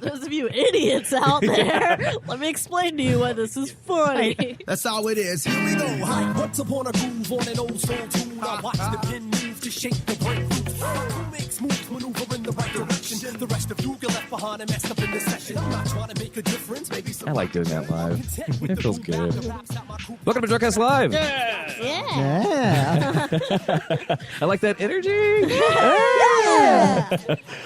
those of you idiots out there, let me explain to you why this is funny. That's how it is. Here we go. Once upon a groove on an old soul tune. I watch the pin move to shake the brain. Who makes moves, maneuver in the right direction? The rest of you get left behind and messed up in the session. I'm not trying to make a difference. Maybe I like doing that live. It feels good. Welcome to Drunkcast Live. Yeah. I like that energy. Yeah.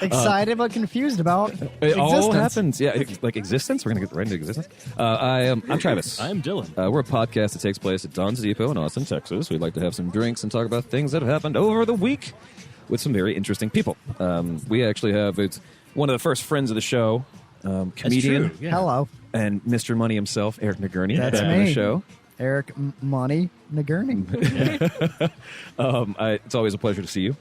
Excited but confused about It all existence. happens. Yeah, like existence. We're going to get right into existence. I'm Travis. I'm Dylan. We're a podcast that takes place at Don's Depot in Austin, Texas. We'd like to have some drinks and talk about things that have happened over the week with some very interesting people. We actually have one of the first friends of the show, comedian. That's true, yeah. Hello, And Mr. Money himself, Eric Nagurney, That's back on the me. show. Eric Money Nagurney. It's always a pleasure to see you.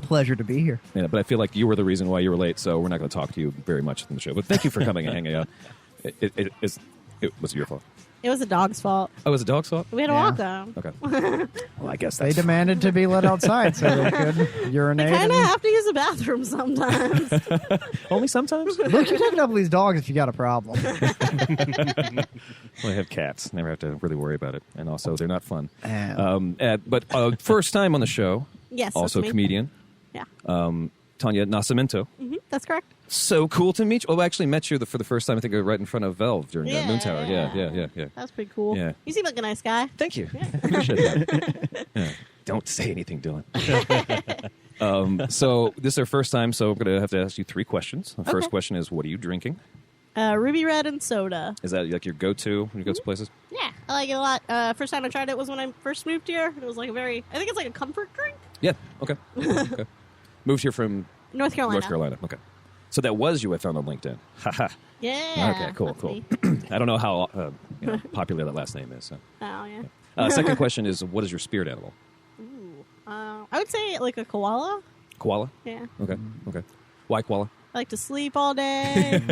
Pleasure to be here. Yeah, but I feel like you were the reason why you were late, so we're not going to talk to you very much in the show. But thank you for coming and hanging out. It was your fault. It was a dog's fault. Oh, it was a dog's fault? We had to Yeah. walk them. Okay. Well, I guess They that's... demanded to be let outside so they could urinate. Kind of and- have to use the bathroom sometimes. Only sometimes? Look, you take up these dogs if you got a problem. Well, I have cats. Never have to really worry about it. And also, they're not fun. Oh. But first time on the show, Yes, also that's me. comedian, Yeah. Tanya Nascimento. That's correct. So cool to meet you. Oh, I actually met you for the first time, I think, right in front of Valve during Yeah. Moon Tower. Yeah. That was pretty cool. Yeah. You seem like a nice guy. Thank you. Appreciate that. Yeah. Don't say anything, Dylan. So this is our first time, so I'm going to have to ask you 3 questions. The first Okay. question is, what are you drinking? Ruby Red and soda. Is that like your go-to when you go to places? Yeah, I like it a lot. First time I tried it was when I first moved here. It was like I think it's like a comfort drink. Yeah. Okay. Okay. Moved here from North Carolina. North Carolina. Okay. So that was you I found on LinkedIn. Haha. Yeah. Okay, cool, that's cool. me. I don't know how popular that last name is. So. Oh, yeah. Second question is, what is your spirit animal? Ooh. I would say like a koala. Koala? Yeah. Okay. Okay. Why koala? I like to sleep all day.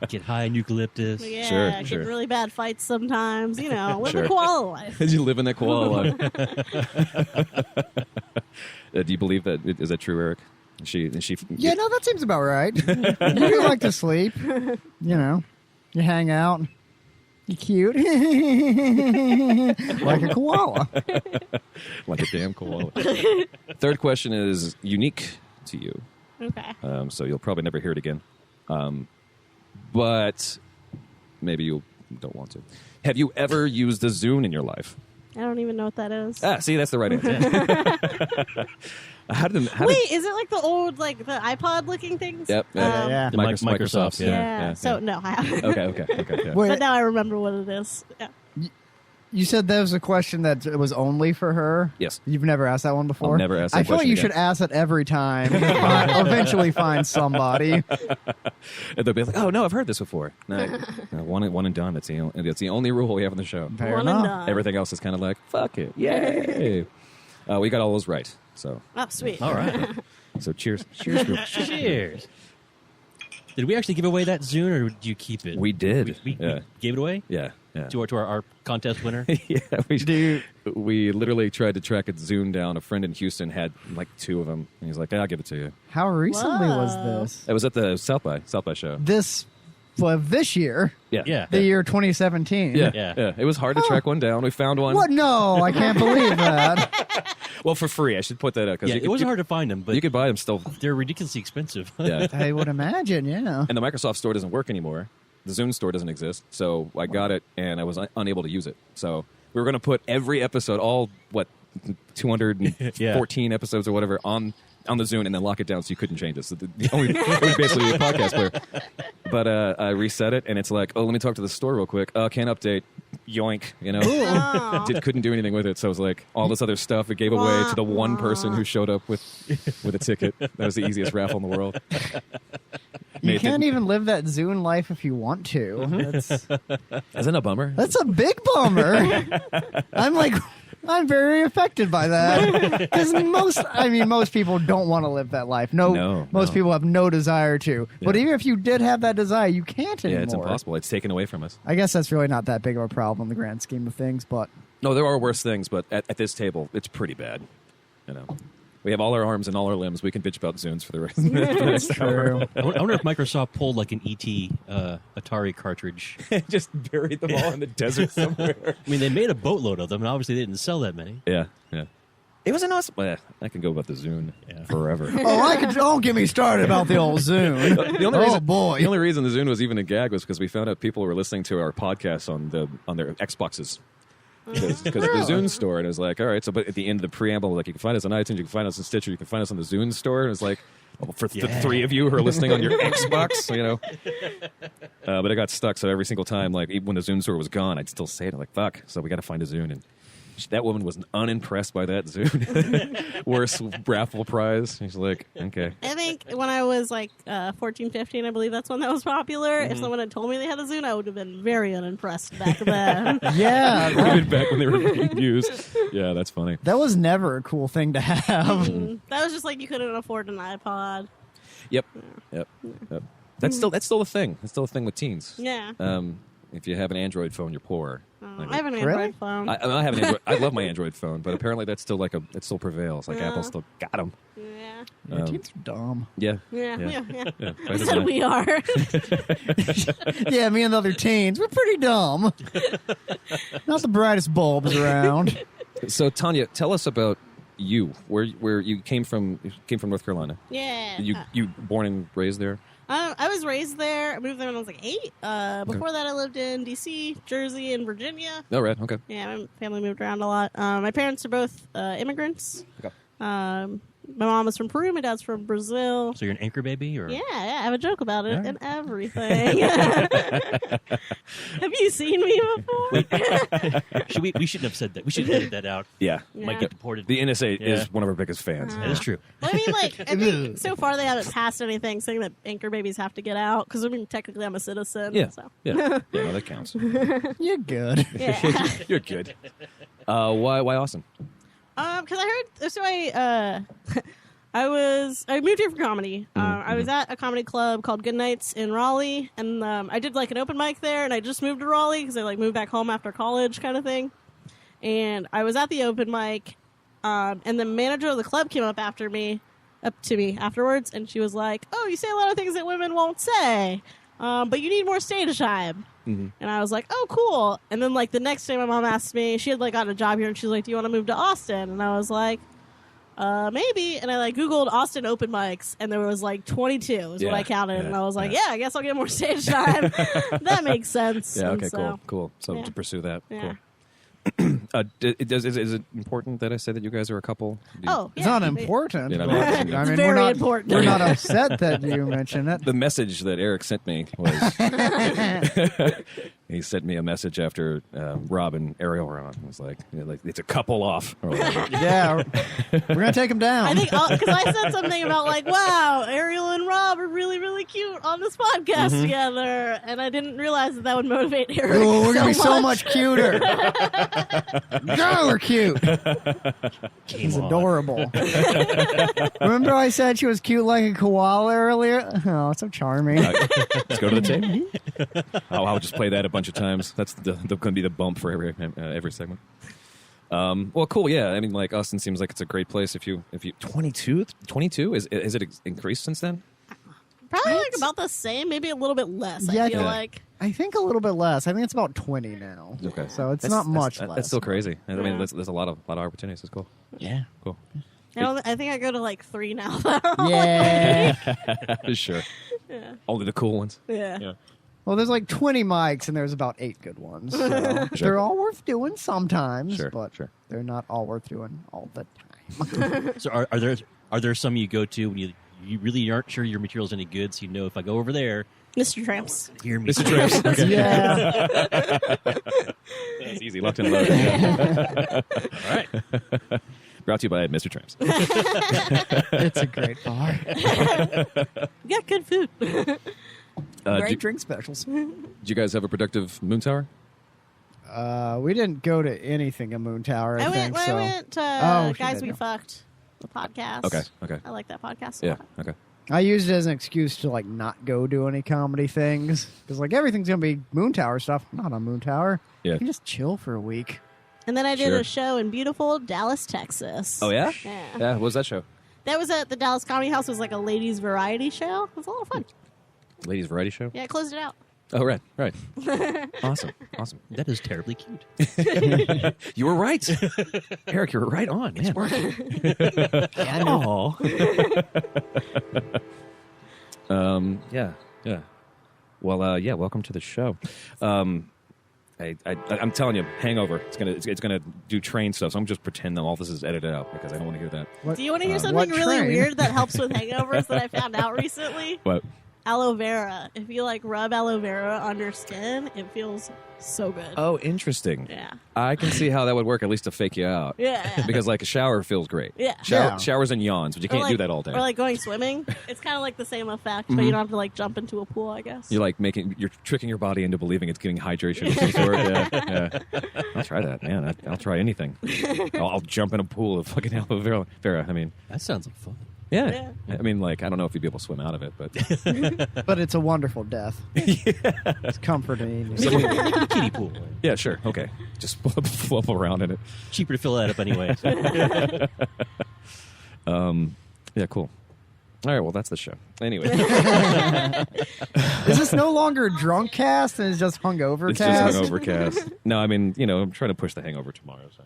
Get high in eucalyptus. Yeah, Sure, get sure. in really bad fights sometimes. You know, live Sure. a koala life. Did you live in that koala life? Do you believe that? Is that true, Eric? Is she? Yeah, no, that seems about right. You do like to sleep. You know, you hang out. You cute. Like a koala. Like a damn koala. Third question is unique to you. Okay. So you'll probably never hear it again. But maybe you don't want to. Have you ever used a Zune in your life? I don't even know what that is. See, that's the right answer. How did Wait, is it like the old, like the iPod looking things? Yep. Yeah. The Microsoft. Microsoft, Yeah. So no, I haven't. Okay. Yeah. Wait, But now I remember what it is. Yeah. you said that was a question that was only for her? Yes. You've never asked that one before? I'll never ask that I feel like question you again. should ask it every time. Eventually find somebody. And they'll be like, "Oh no, I've heard this before." No, one and done. That's the only rule we have on the show. Fair One enough. and done. Everything else is kind of like, "Fuck it, yay!" We got all those right. So Oh, sweet. All right. cheers. Cheers, group. Cheers. Did we actually give away that Zune, or did you keep it? We did. We Yeah. gave it away Yeah. to our contest winner. Yeah, we literally tried to track a Zune down. A friend in Houston had like 2 of them, and he's like, "I'll give it to you." How recently was Whoa. this? It was at the South by show. This year, Yeah, Yeah. the year 2017. Yeah. It was hard to track one down. We found one. What? No, I can't believe that. Well, for free. I should put that out Yeah, it wasn't hard to find them, but You could buy them still. they're ridiculously expensive. Yeah. I would imagine, yeah. And the Microsoft store doesn't work anymore. The Zune store doesn't exist. So I got it, and I was unable to use it. So we were going to put every episode, all, 214 episodes or whatever, on the Zune, and then lock it down so you couldn't change it. So it was basically a podcast player. But I reset it, and it's like, oh, let me talk to the store real quick. Can't update. Yoink. You know? Oh. Couldn't do anything with it. So it was like all this other stuff it gave away to the one person who showed up with a ticket. That was the easiest raffle in the world. You Nathan. can't even live that Zune life if you want to. That's Isn't that a bummer? a big bummer. I'm very affected by that because most people don't want to live that life. Most people have no desire to. But Yeah. even if you did have that desire, you can't anymore. Yeah, it's impossible. It's taken away from us. I guess that's really not that big of a problem in the grand scheme of things. But No, there are worse things, but at this table, it's pretty bad. You know. We have all our arms and all our limbs. We can bitch about Zunes for the rest of the next hour. I wonder if Microsoft pulled like an ET Atari cartridge. Just buried them all in the desert somewhere. I mean, they made a boatload of them, and obviously they didn't sell that many. Yeah. It was an awesome. I can go about the Zune forever. Don't get me started about the old Zune. The only reason the Zune was even a gag was because we found out people were listening to our podcasts on their Xboxes. Because the Zune store, and it was like, all right, so but at the end of the preamble, like, you can find us on iTunes, you can find us on Stitcher, you can find us on the Zune store, and it was like, for the three of you who are listening on your Xbox, you know. But it got stuck, so every single time, like, even when the Zune store was gone, I'd still say it, I'm like, fuck, so we got to find a Zune, and that woman was unimpressed by that Zune. Worst raffle prize. She's like, okay. I think when I was like 14, 15, I believe that's when that was popular. If someone had told me they had a Zune, I would have been very unimpressed back then. Yeah. Even back when they were being used. Yeah, that's funny. That was never a cool thing to have. That was just like you couldn't afford an iPod. Yep. That's still a thing. That's still a thing with teens. Yeah. If you have an Android phone, you're poor. I have an Android phone. I have an Android. I love my Android phone, but apparently that's still it still prevails. Like Apple still got them. Yeah. Teens are dumb. Yeah. That's what we are. Yeah, me and the other teens, we're pretty dumb. Not the brightest bulbs around. So Tanya, tell us about you. Where you came from? You came from North Carolina. Yeah. You born and raised there? I was raised there. I moved there when I was like 8. Before that, I lived in D.C., Jersey, and Virginia. Oh, right. Okay. Yeah, my family moved around a lot. My parents are both immigrants. Okay. My mom is from Peru. My dad's from Brazil. So you're an anchor baby? Or? Yeah, I have a joke about it and everything. Have you seen me before? We shouldn't have said that. We should edit that out. Yeah. Might get deported. The NSA is one of our biggest fans. That is true. Well, I mean, like, I think so far they haven't passed anything saying that anchor babies have to get out, because, I mean, technically I'm a citizen. Yeah. So. Yeah, no, that counts. You're good. Yeah. You're good. Why Austin? Because I heard, so I moved here for comedy. I was at a comedy club called Good Nights in Raleigh, and I did like an open mic there, and I just moved to Raleigh because I like moved back home after college kind of thing. And I was at the open mic, and the manager of the club came up to me afterwards, and she was like, "Oh, you say a lot of things that women won't say, but you need more stage time." And I was like, "Oh, cool." And then like the next day my mom asked me, she had like got a job here, and she's like, "Do you want to move to Austin?" And I was like, maybe. And I like Googled Austin open mics, and there was like 22 is what I counted. And I was like, I guess I'll get more stage time. That makes sense. Yeah, okay, so, cool. So to pursue that. Yeah. Cool. Is it important that I say that you guys are a couple? It's not important. Yeah, but, it's I mean, very we're not, important. We're not upset that you mention it. The message that Eric sent me was he sent me a message after Rob and Ariel were on. It was like it's a couple off. Or Yeah, we're gonna take them down. I think because I said something about like, wow, Ariel and Rob are really, really cute on this podcast together, and I didn't realize that would motivate Eric. Ooh, we're gonna be so much cuter. No, we're cute. He's adorable. Remember I said she was cute like a koala earlier? Oh, so charming. Let's go to the tape. I'll just play that a bunch of times. That's going to be the bump for every segment. Well, cool. Yeah, I mean, like Austin seems like it's a great place. If you 22 is it increased since then? Probably like about the same, maybe a little bit less. Yeah, I feel like. I think a little bit less. I think it's about 20 now. Okay, so it's not much less. That's still crazy. I mean, there's a lot of opportunities. It's cool. Yeah, cool. I think I go to like 3 now. Though. Yeah, sure. Yeah. Only the cool ones. Yeah. Well, there's like 20 mics, and there's about 8 good ones. So they're all worth doing sometimes, but they're not all worth doing all the time. So are there some you go to when you really aren't sure your material's any good, so you know if I go over there, Mr. Tramps. hear me. Mr. Tramps. Okay. Yeah. That's easy. Locked and loaded. All right. Brought to you by Mr. Tramps. It's a great bar. Yeah, good food. Great drink specials. Did you guys have a productive Moon Tower? We didn't go to anything in Moon Tower, I think. I went to Guys We Fucked, the podcast. Okay. I like that podcast. Yeah. Okay. I used it as an excuse to like not go do any comedy things because like everything's gonna be Moon Tower stuff. I'm not on Moon Tower. Yeah. You can just chill for a week. And then I did a show in beautiful Dallas, Texas. Oh yeah. Yeah. Yeah. What was that show? That was at the Dallas Comedy House. It was like a ladies' variety show. It was a lot of fun. Ladies variety show? Yeah, I closed it out. Oh, right. Awesome. That is terribly cute. You were right. Eric, you were right on. It's working. Oh. Yeah. Well, welcome to the show. I'm telling you, Hangover. It's gonna do train stuff. So I'm just pretending that all this is edited out because I don't want to hear that. Do you want to hear something really train? weird that helps with hangovers that I found out recently? What? Aloe vera. If you like rub aloe vera on your skin, it feels so good. Oh, interesting. Yeah. I can see how that would work, at least to fake you out. Yeah. Because like a shower feels great. Yeah. Showers and yawns, but you can't do that all day. Or like going swimming. It's kind of like the same effect, but you don't have to like jump into a pool, I guess. You're tricking your body into believing it's getting hydration of some sort. Yeah. I'll try that, man. I'll try anything. I'll jump in a pool of fucking aloe vera. I mean, That sounds like fun. yeah. I mean, like, I don't know if you'd be able to swim out of it, but But it's a wonderful death. It's comforting. Kiddie pool. yeah, sure, okay. Just flop around in it. Cheaper to fill that up anyway. Yeah, cool. All right, well, that's the show. Anyway, Is this no longer a drunk cast and it's just hungover it's cast? just hangover cast. No, I mean, I'm trying to push the hangover tomorrow. So.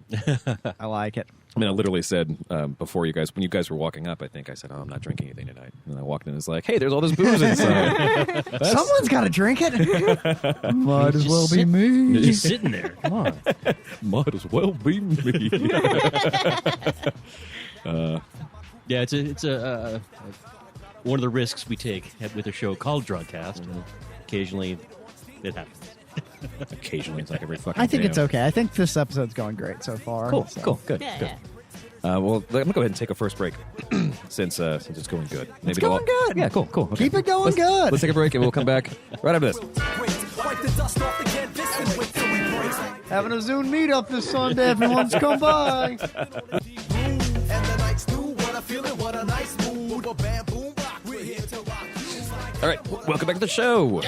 I like it. I mean, I literally said before when you guys were walking up, I think I said, "Oh, I'm not drinking anything tonight." And I walked in and it's like, "Hey, there's all this booze inside." Someone's got to drink it. Might as well be me. Just sitting there. Come on. Might as well be me. Yeah, it's a one of the risks we take with a show called Drugcast. Occasionally, it happens. Occasionally, it's like every fucking. I think day. it's okay. I think this episode's going great so far. Cool, so. cool, good. Yeah, good. yeah. Well, I'm gonna go ahead and take a first break since it's going good. Maybe It's going good. Yeah, cool. Okay. Keep it going good. Let's take a break and we'll come back right after this. Wipe the dust off the canvas and wait till we break. Having a Zune meetup this Sunday. Everyone's come by. And the night's new. What a feeling, what a nice mood. A bam, boom, rock. We're here to rock. All right, welcome back to the show.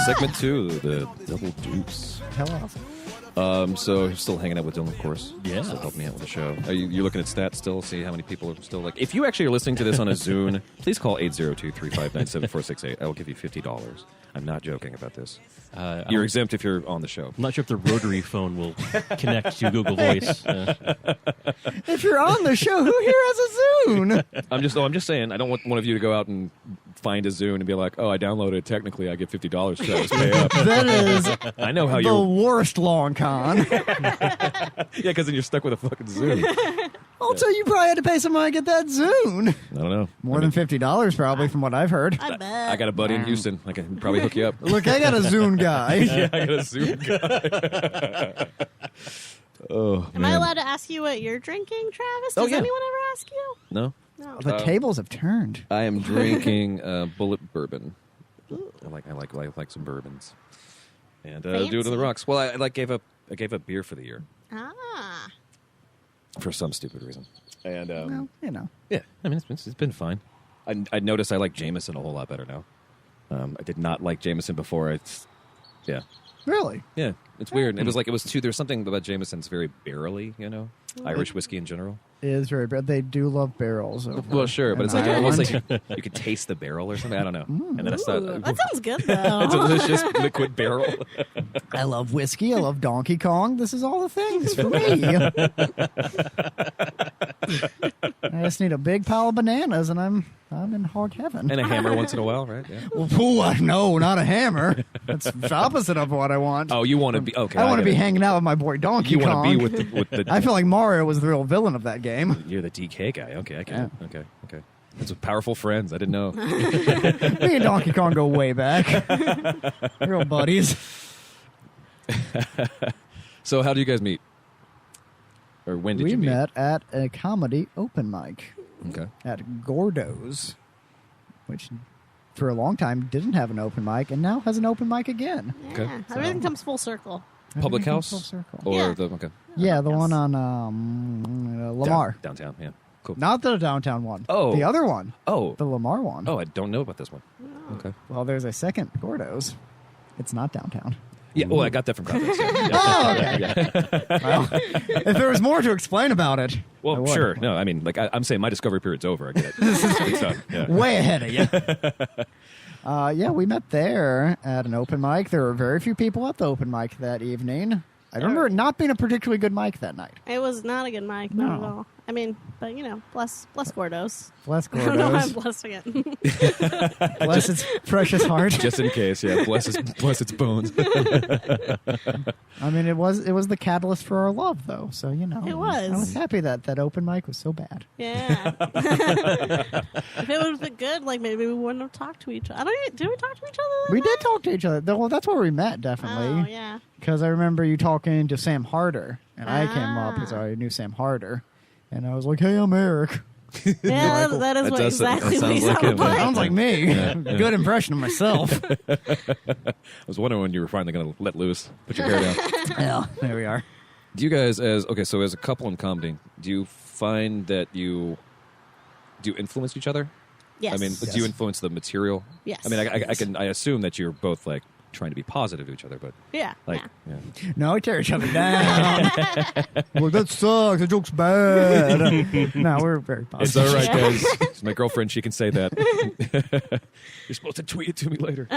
Segment 2, the Double Deuce. Hello. So you're still hanging out with Dylan, of course. Yeah. Still helping me out with the show. Are you looking at stats still? See how many people are still like. If you actually are listening to this on a Zune, please call 802-359-7468. I will give you $50. I'm not joking about this. You're exempt if you're on the show. I'm not sure if the rotary phone will connect to Google Voice. If you're on the show, who here has a Zune? I'm just saying. I don't want one of you to go out and find a Zune and be like, "Oh, I downloaded it. Technically, I get $50. So I just pay up." That is I know how the you. worst long con. Yeah, because then you're stuck with a fucking Zune. Also, you probably had to pay somebody to get that Zune. I don't know. More than $50, probably, from what I've heard. I bet. I got a buddy in Houston. I can probably hook you up. Look, I got a Zune guy. Yeah, I got a Zune guy. Oh, Am I allowed to ask you what you're drinking, Travis? Does yeah. anyone ever ask you? No, No. The tables have turned. I am drinking Bullet Bourbon. I like some bourbons, and do it on the rocks. Well, I gave up beer for the year Ah. for some stupid reason, and Well, you know. yeah, I mean it's been fine. I noticed I like Jameson a whole lot better now. I did not like Jameson before. Really? Yeah, it's weird. It was too. There's something about Jameson's very barrelly, Irish whiskey in general. It is very bad. They do love barrels. Over Well, sure, but it's in like almost Ireland. like you could taste the barrel or something. I don't know. And then I Ooh, thought, that sounds good, though. delicious liquid barrel. I love whiskey. I love Donkey Kong. This is all the things for me. I just need a big pile of bananas, and I'm in hog heaven. And a hammer once in a while, right? Yeah. Well, no, not a hammer. That's the opposite of what I want. Oh, you want to be okay? I want to get be it. hanging out with my boy Donkey You Kong. want to be with the. I feel like Mario was the real villain of that game. You're the DK guy. Okay, I get it. Yeah. Okay. That's powerful friends. I didn't know. Me and Donkey Kong go way back. Real buddies. So, how do you guys meet? Or when did We you meet? met at a comedy open mic Okay. at Gordo's, which for a long time didn't have an open mic and now has an open mic again. Okay. Yeah, everything comes full circle. Public Everything house full circle. or Yeah. the okay. Yeah, the Yes. one on Lamar. Downtown. Yeah. Cool. Not the downtown one. Oh. The other one. Oh. The Lamar one. Oh, I don't know about this one. Okay. Well, there's a second Gordo's. It's not downtown. Yeah, well, I got that from context. Yeah. Oh, okay. Well, if there was more to explain about it, I Well, would. sure. No, I mean, like I'm saying, my discovery period's over. I get it. It's done. Yeah. Way ahead of you. Yeah, we met there at an open mic. There were very few people at the open mic that evening. I remember it not being a particularly good mic that night. It was not a good mic, not at all. I mean, but bless Gordo's. Bless I don't know why I'm Gordo's. blessing it. Bless its precious heart. Just in case, yeah. Bless its bones. I mean, it was the catalyst for our love, though. So It was. I was happy that open mic was so bad. Yeah. If it would have been good, like maybe we wouldn't have talked to each other. Did we talk to each other? That We night? did talk to each other. Well, that's where we met, definitely. Oh yeah. Because I remember you talking to Sam Harder, and I came up Ah. because I knew Sam Harder, and I was like, "Hey, I'm Eric." Yeah, that is That what does- exactly that what he sounds like sounded him, like. yeah. Sounds like me. Good impression of myself. I was wondering when you were finally going to let loose, put your hair down. Yeah, there we are. Do you guys, as a couple in comedy, do you find that you influence each other? Yes. I mean, do you influence the material? Yes. I mean, I assume that you're both like trying to be positive to each other, but Yeah. like, yeah. yeah. No, we tear each other down. Well, that sucks. The joke's bad. No, we're very It's positive. all right, Yeah. guys. It's my girlfriend. She can say that. You're supposed to tweet it to me later.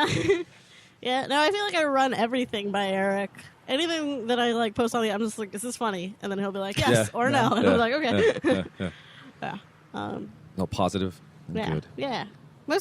Yeah, no, I feel like I run everything by Eric. Anything that I like post on I'm just like, is this funny? And then he'll be like, yes Yeah. or no. And I'm like, okay. Yeah. Yeah. No, positive. And Yeah. Good. Yeah. I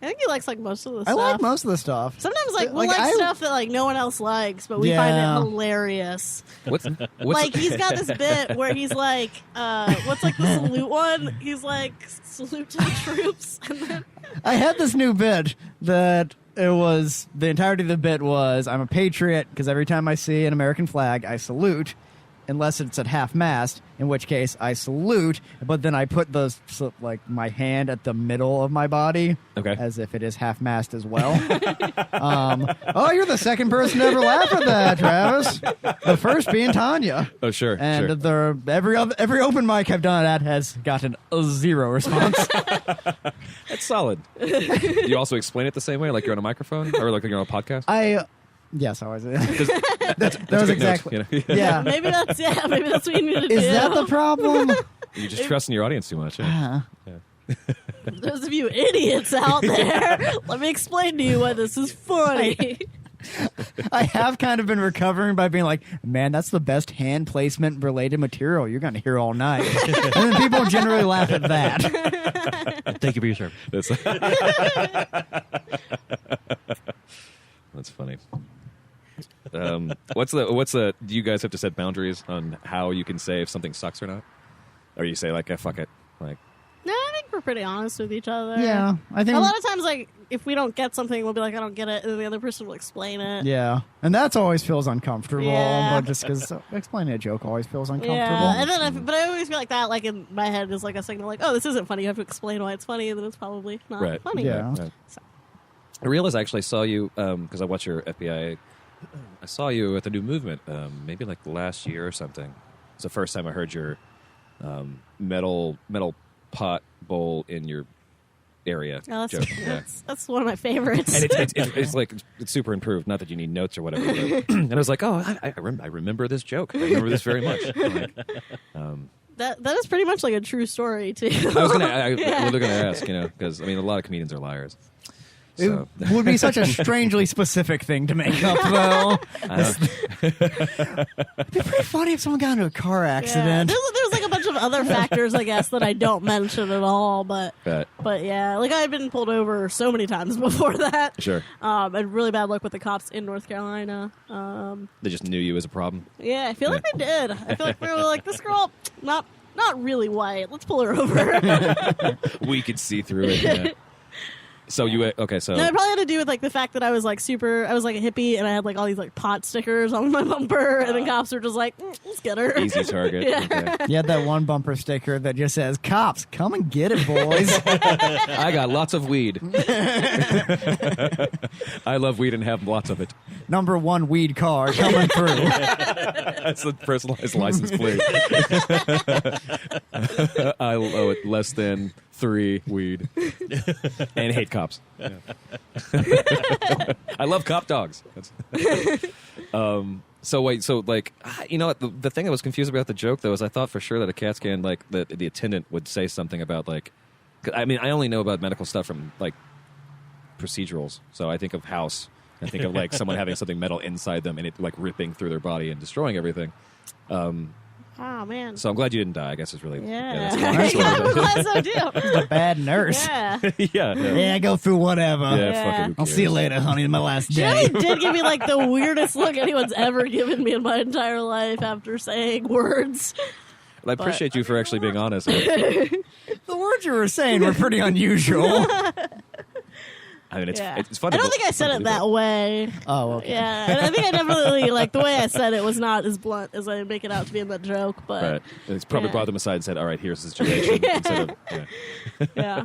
think he likes like most of the I stuff. like most of the stuff. Sometimes we'll like stuff that like no one else likes, but we find Yeah. it hilarious. What's Like he's got this bit where he's like, what's like the salute one? He's like, salute to the troops. And then I had this new bit that it was the entirety of the bit was I'm a patriot because every time I see an American flag, I salute, unless it's at half mast, in which case I salute. But then I put my hand at the middle of my body, Okay. as if it is half mast as well. Oh, you're the second person to ever laugh at that, Travis. The first being Tanya. Oh, sure. And sure. every open mic I've done at has gotten a 0 response. That's solid. Do you also explain it the same way, like you're on a microphone or like you're on a podcast? Yes, I was. That's That was a good exactly. note, you know? Yeah. maybe that's what you need to do. Is that the problem? You're just trusting your audience too much. Yeah. Those of you idiots out there, let me explain to you why this is funny. I have kind of been recovering by being like, man, that's the best hand placement related material you're going to hear all night. And then people generally laugh at that. Thank you for your service. That's funny. What's the? Do you guys have to set boundaries on how you can say if something sucks or not, or you say like, fuck it, like? No, I think we're pretty honest with each other. Yeah, I think. A lot of times, like, if we don't get something, we'll be like, I don't get it, and then the other person will explain it. Yeah, and that's always feels uncomfortable. Yeah. But just because explaining a joke always feels uncomfortable. Yeah, and then but I always feel like that, like in my head, is like a signal, like, oh, this isn't funny. You have to explain why it's funny, and then it's probably not Right. funny. Yeah. Right. So. I realized I actually saw you because I watch your FBI. I saw you at the New Movement maybe like last year or something. It's the first time I heard your metal pot bowl in your area Oh, joke. that's one of my favorites. And it's like it's super improved. Not that you need notes or whatever. But, and I was like, oh, I remember this joke. I remember this very much. Like, that is pretty much like a true story too. I was gonna ask, because I mean, a lot of comedians are liars. So. It would be such a strangely specific thing to make up, though. It'd be pretty funny if someone got into a car Yeah. accident. There's like a bunch of other factors, I guess, that I don't mention at all. But yeah, like I've been pulled over so many times before that. Sure. I had really bad luck with the cops in North Carolina. They just knew you as a problem. Yeah, I feel like they did. I feel like they were like, this girl, not really white. Let's pull her over. We could see through it. Yeah. So you okay? So No, it probably had to do with like the fact that I was like a hippie and I had like all these like pot stickers on my bumper, and then cops were just like, let's get her. easy target. Yeah. Okay. You had that one bumper sticker that just says, "Cops, come and get it, boys." I got lots of weed. I love weed and have lots of it. Number 1 weed car coming through. That's the personalized license plate. I owe it less than 3 weed and hate cops. Yeah. I love cop dogs. So wait, so like, you know what? The thing I was confused about the joke though is I thought for sure that a CAT scan, like the attendant would say something about like, I mean, I only know about medical stuff from like procedurals. So I think of House. I think of like someone having something metal inside them and it like ripping through their body and destroying everything. Oh man. So I'm glad you didn't die. I guess is really Yeah. that's I'm glad so too. A bad nurse. Yeah. yeah. Go through whatever. Fuck it, who I'll see you cares? later, honey. My last She day. really did give me like the weirdest look anyone's ever given me in my entire life after saying words. Well, I appreciate you for actually being honest. The words you were saying were pretty unusual. I mean, it's Yeah. it's fun. I don't think I said it that way. Oh, okay. Yeah, and I think I definitely like the way I said it was not as blunt as I make it out to be in that joke. But Right. It's probably Yeah. brought them aside and said, "All right, here's the situation." Instead of, yeah.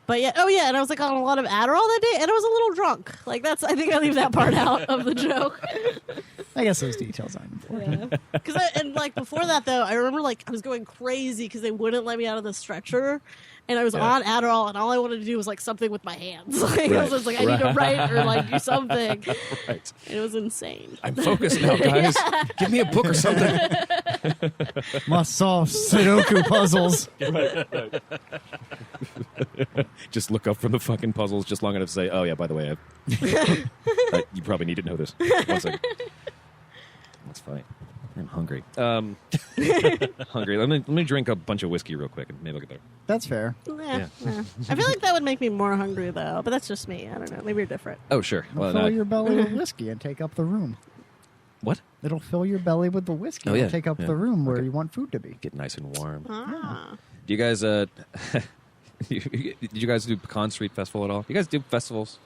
But yeah, oh yeah, and I was like on a lot of Adderall that day, and I was a little drunk. Like I think I leave that part out of the joke. I guess those details aren't important. Yeah. Because and like before that though, I remember like I was going crazy because they wouldn't let me out of the stretcher, and I was on Adderall, and all I wanted to do was like something with my hands. Like I was just like I need to write or like do something. right. It was insane. I'm focused now, guys. Give me a book or something. Must solve Sudoku puzzles. Just look up from the fucking puzzles just long enough to say, "Oh yeah, by the way, you probably need to know this." 1 second. That's fine. I'm hungry. Hungry. Let me drink a bunch of whiskey real quick and maybe I'll get better. That's fair. Yeah. I feel like that would make me more hungry though, but that's just me. I don't know. Maybe you're different. Oh sure. Well, Fill no, your belly with whiskey and take up the room. what? It'll fill your belly with the whiskey Oh, and yeah, take up yeah. the room where Okay. you want food to be. Get nice and warm. Ah. Do you guys? Did you guys do Pecan Street Festival at all? You guys do festivals?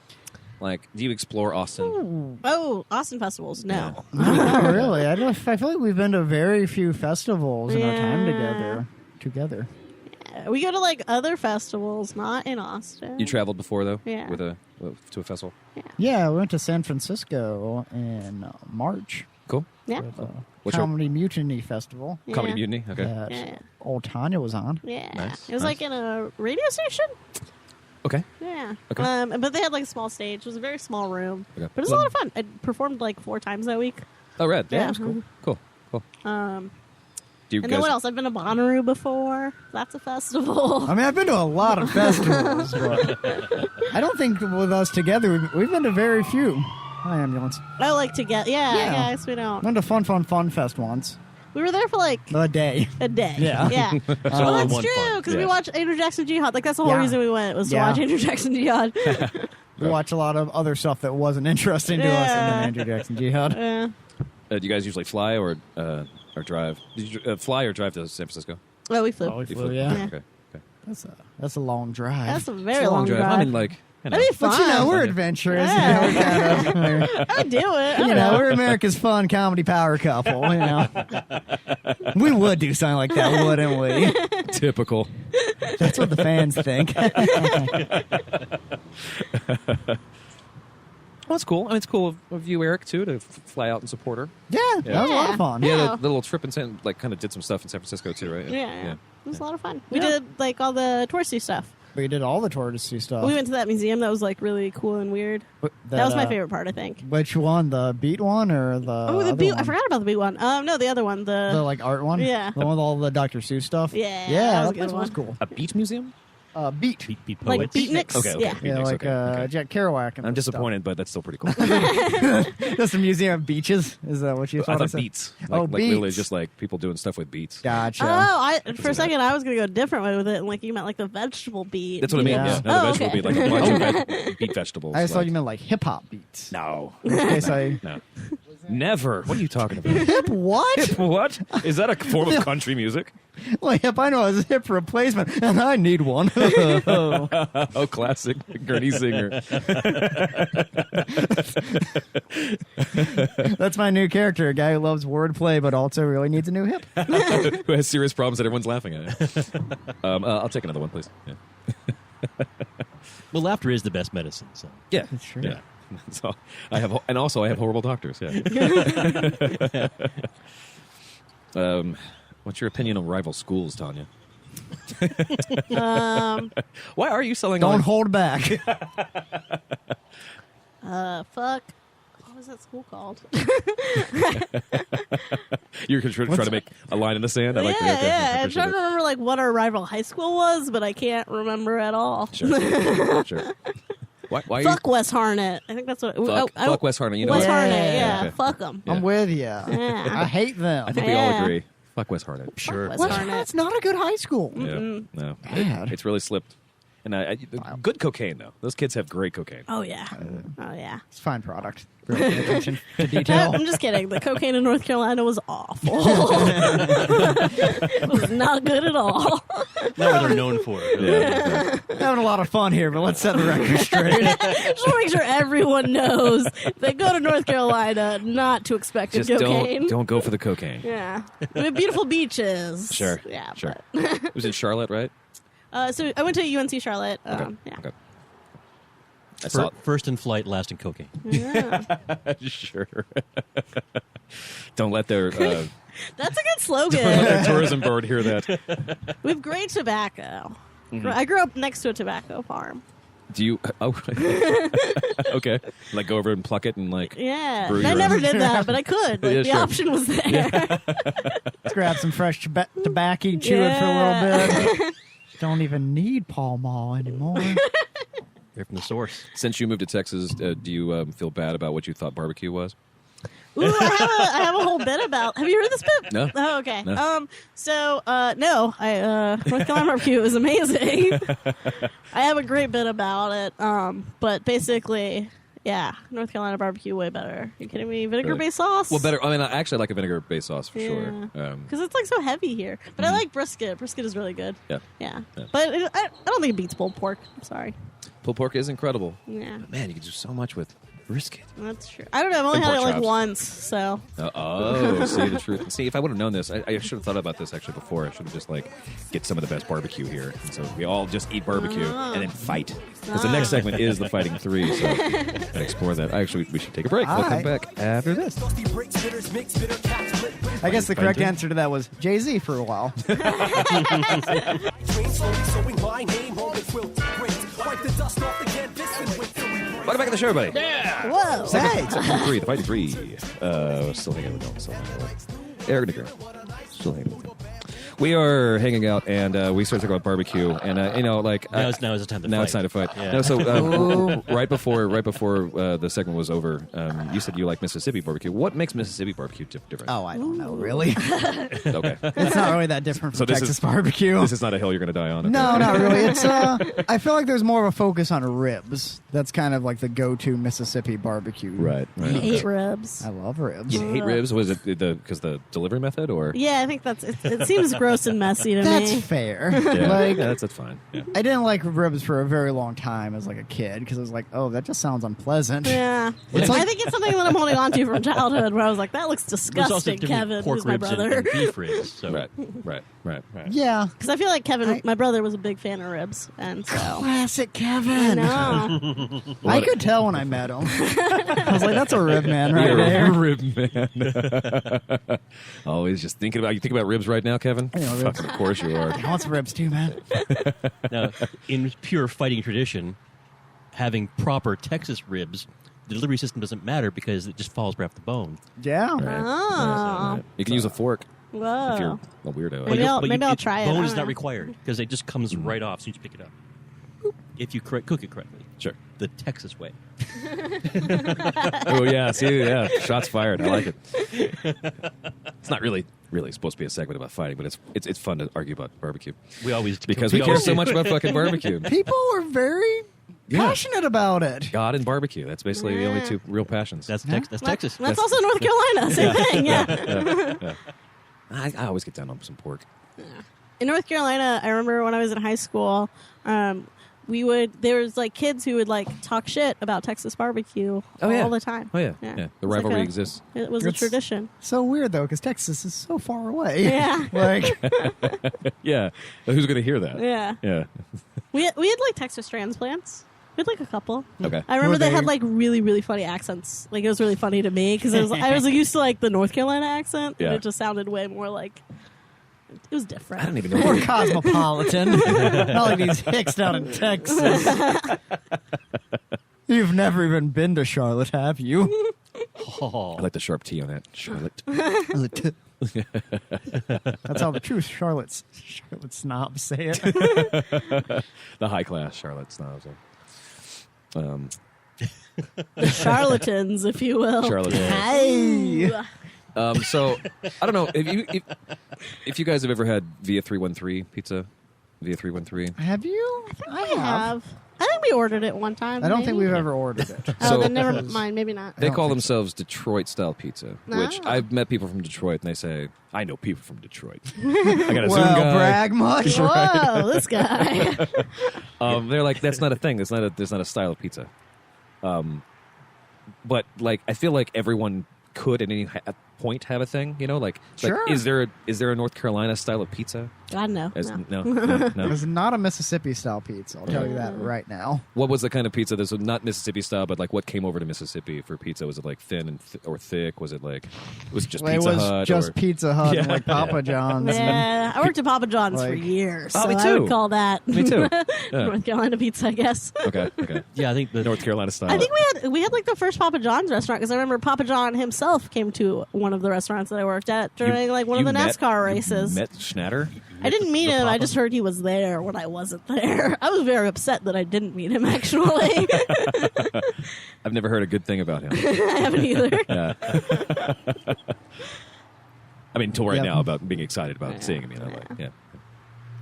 Like, do you explore Austin? Oh, Austin festivals? No. Not really. I feel like we've been to very few festivals in our time Yeah. together. We go to like other festivals, not in Austin. You traveled before though, Yeah. to a festival. Yeah, we went to San Francisco in March. Cool. Yeah. For the What's your- Comedy Mutiny Festival Yeah. Comedy Mutiny. Okay. that Yeah. old Tanya was on. Yeah. Nice, It was nice. like in a radio station. Okay. Yeah. Okay. But they had like a small stage. It was a very small room. Okay. But it was a lot of fun. I performed like 4 times that week. Oh, rad. Yeah, Yeah. that's cool. Cool. Cool. Do you And guys? then what else? I've been to Bonnaroo before. That's a festival. I mean, I've been to a lot of festivals, but I don't think with us together, we've been to very few. Hi, ambulance. I like to get. Yeah. Yeah. I guess we don't. Went to Fun Fest once. We were there for like A day. a day. Yeah. Yeah. Well, all in that's one true fun. because Yeah. we watched Andrew Jackson Jihad. Like that's the whole Yeah. reason we went was to Yeah. watch Andrew Jackson Jihad. We watched a lot of other stuff that wasn't interesting to us, and then Andrew Jackson Jihad. Yeah. Do you guys usually fly or drive? Did you fly or drive to San Francisco? Well, we flew. Oh, we You flew, Yeah. yeah. Okay. Okay. That's a long drive. That's a very It's long drive. I mean, like, you know. That'd be fun. But you know, we're adventurous. Yeah. You know, we're kind of, I'd do it. I don't you know, know. we're America's fun comedy power couple. You know, we would do something like that, wouldn't we? Typical. That's what the fans think. Well, it's cool. I mean, it's cool of you, Eric, too, to fly out and support her. Yeah, that was a lot of fun. Yeah, Yeah. the little trip in San, like, kind of did some stuff in San Francisco too, right? Yeah. It was a lot of fun. We Yeah. did like all the touristy stuff. We did all the touristy stuff. We went to that museum that was like really cool and weird. That was my favorite part, I think. Which one? The beat one or the Oh, the other beat! one? I forgot about the beat one. No, the other one. The like art one. Yeah. The one with all the Dr. Seuss stuff. Yeah, Yeah, that was a that good place was one. cool. A beach museum? Beat. Beat like poets. beatniks. Okay, okay. Yeah. Yeah, Beatniks, like okay. Jack Kerouac. And I'm stuff. disappointed, but that's still pretty cool. Just a museum of beaches. Is that what you I thought? thought said? beats. Like, Oh, like literally beats. just like people doing stuff with beats. Gotcha. Oh, for a second I was gonna go a different way with it, and like you meant like the vegetable beat. That's what I mean. Yeah. Yeah. No, the Oh, vegetable okay. beat, like a bunch of beet vegetables. I just thought like- you meant like hip hop beats. No. In case I No. Never. What are you talking about? hip what? What? Is that a form of country music? Well, hip. I know it's a hip replacement, and I need one. Oh, classic Gurney singer. That's my new character, a guy who loves wordplay but also really needs a new hip. Who has serious problems that everyone's laughing at. I'll take another one, please. Yeah. Well, laughter is the best medicine. So Yeah. That's true. Yeah. So I have, and also I have horrible doctors. Yeah. What's your opinion on rival schools, Tanya? Why are you selling? Don't all- hold back. Fuck What was that school called? You're trying to make a line in the sand. I like yeah, that. yeah. I I'm trying to remember like what our rival high school was, but I can't remember at all. Sure. Sure. Why Fuck West Harnett. I think that's what. Fuck West Harnett. You know West what? Harnett. Yeah, Okay. fuck them. I'm with you. Yeah. I hate them. I think we all agree. Fuck West Harnett. Sure. West West Harnett. Harnett's not a good high school. Yeah. No. Bad. It's really slipped. And good cocaine though. Those kids have great cocaine. Oh yeah. Oh yeah. It's a fine product. Really pay attention to detail. I'm just kidding. The cocaine in North Carolina was awful. It was not good at all. Not what they're known for. Yeah. Having a lot of fun here, but let's set the record straight. Just want to make sure everyone knows they go to North Carolina not to expect Just cocaine. don't go for the cocaine. Yeah. We have beautiful beaches. Sure. Yeah. Sure. It was in Charlotte, right? So I went to UNC Charlotte. Yeah. Okay. I saw First in flight, last in cocaine. Yeah. Sure. Don't let their That's a good slogan. their tourism board hear that. We have great tobacco. I grew up next to a tobacco farm. Do you? Oh, okay. Like go over and pluck it and like. Yeah. brew I your never own. did that, but I could. Like, Yeah, the sure. option was there. Let's grab some fresh tobacco, chew it for a little bit. Don't even need Pall Mall anymore. They're from the source. Since you moved to Texas, do you feel bad about what you thought barbecue was? Ooh, I have a whole bit about. Have you heard this bit? No. Oh, okay. No. No. North Carolina barbecue is amazing. I have a great bit about it. But basically, yeah, North Carolina barbecue way better. You kidding me? Vinegar-based sauce. Well, better. I mean, I actually like a vinegar-based sauce for sure. Because it's like so heavy here. But I like brisket. Brisket is really good. Yeah. Yeah. Yeah. But I don't think it beats pulled pork. I'm sorry. Pulled pork is incredible. Yeah. Man, you can do so much with brisket. That's true. I don't know. I've only And had it pork like chops. once, so. See the truth. See, if I would have known this, I should have thought about this actually before. I should have just like get some of the best barbecue here, and so we all just eat barbecue and then fight. Because the next segment is the fighting three, so and explore that. Actually, we should take a break. We'll come Alright. back after this. I guess the correct answer to that was Jay-Z for a while. Welcome back to the show, everybody. Whoa. Hey, Section 3, the fighting three. Still hanging with Eric Nagurney. Still hanging with him. We are hanging out, and we started talking about barbecue, and like Now it's the time to now fight. it's time to fight. Yeah. No, so right before the segment was over, you said you like Mississippi barbecue. What makes Mississippi barbecue different? oh, I don't know, really. Okay. It's not really that different So from this Texas is- barbecue. This is not a hill you're going to die on. Okay. No, not really. It's I feel like there's more of a focus on ribs. That's kind of like the go-to Mississippi barbecue. Right. I hate ribs. I love ribs. You hate ribs? Was it because the delivery method, or Yeah, I think that's it seems gross and messy to That's me. fair. yeah, Like, yeah, that's fine. Yeah. I didn't like ribs for a very long time as like a kid because I was like, oh, that just sounds unpleasant. Yeah. It's like- I think it's something that I'm holding on to from childhood where I was like, that looks There's also disgusting, different Kevin, pork who's my ribs and brother. beef ribs. So. Right. Yeah. Because I feel like Kevin, I- my brother, was a big fan of ribs. And so. Classic I Kevin. know. I could tell when I met him. I was like, that's a rib man right You're a there. rib man. Always just thinking about you. Think about ribs right now, Kevin. I know, ribs. Fucking of course you are. I want some ribs too, man. Now, in pure fighting tradition, having proper Texas ribs, the delivery system doesn't matter because it just falls right off the bone. Yeah. Oh. Right. You can use a fork Whoa. if you're a weirdo. Maybe I'll try it. I Bone don't is not know. required because it just comes right off as soon as you pick it up. If you cook it correctly. Sure. The Texas way. Oh yeah, see, yeah, shots fired. I like it. It's not really supposed to be a segment about fighting, but it's fun to argue about barbecue We always because we care always so do. much about fucking barbecue. People are very passionate about it. God and barbecue. That's basically the only two real passions. That's Yeah. Texas. That's also North Carolina. Same thing, yeah. I always get down on some pork. In North Carolina, I remember when I was in high school, there was like kids who would like talk shit about Texas barbecue all the time. Oh yeah. Yeah. The It was rivalry like exists. It was a It's- tradition. So weird though, because Texas is so far away. Yeah. Like, Yeah. Who's going to hear that? Yeah. Yeah. We had like Texas transplants. We had like a couple. Okay. I remember Were they they- had like really, really funny accents. Like it was really funny to me because I was used to like the North Carolina accent, and Yeah. it just sounded way more like it was different. I don't even know. more cosmopolitan. Not like these hicks down in Texas. You've never even been to Charlotte, have you? Oh, I like the sharp T on that. Charlotte. That's how the true Charlotte snobs say it. The high class Charlotte snobs. The charlatans, if you will. Charlotte. Hey. So I don't know if you guys have ever had Via 313 pizza. Via 313. Have you? I have. I think we ordered it one time. I don't think maybe. we've ever ordered it. Oh, So- then never mind. Maybe not. They don't call think themselves Detroit style pizza, which Ah. I've met people from Detroit and they say, I know people from Detroit. I got a Zoom Well, guy. brag much. Whoa, this guy. They're like, that's not a thing. There's not a style of pizza. But like, I feel like everyone could at any point have a thing. You know, like Sure. is there a North Carolina style of pizza? God, no. No. It's not a Mississippi style pizza. I'll tell you that right now. What was the kind of pizza? This was not Mississippi style, but like what came over to Mississippi for pizza? Was it like thin and or thick? Was it like it was just Well, Pizza it was Hut? just or, Pizza Hut and Yeah. like Papa John's. Yeah, I worked at Papa John's for Like- years, Oh, so me I too. would call that Me too. Yeah. North Carolina pizza, I guess. Okay. yeah. I think the North Carolina style. I think we had like the first Papa John's restaurant because I remember Papa John himself came to one of the restaurants that I worked at during like one of the NASCAR races. You met Schnatter? I didn't meet the him. I Papa? just heard he was there when I wasn't there. I was very upset that I didn't meet him. Actually, I've never heard a good thing about him. I haven't either. Yeah. I mean, until right Yep. now about being excited about seeing him. You know, like, yeah.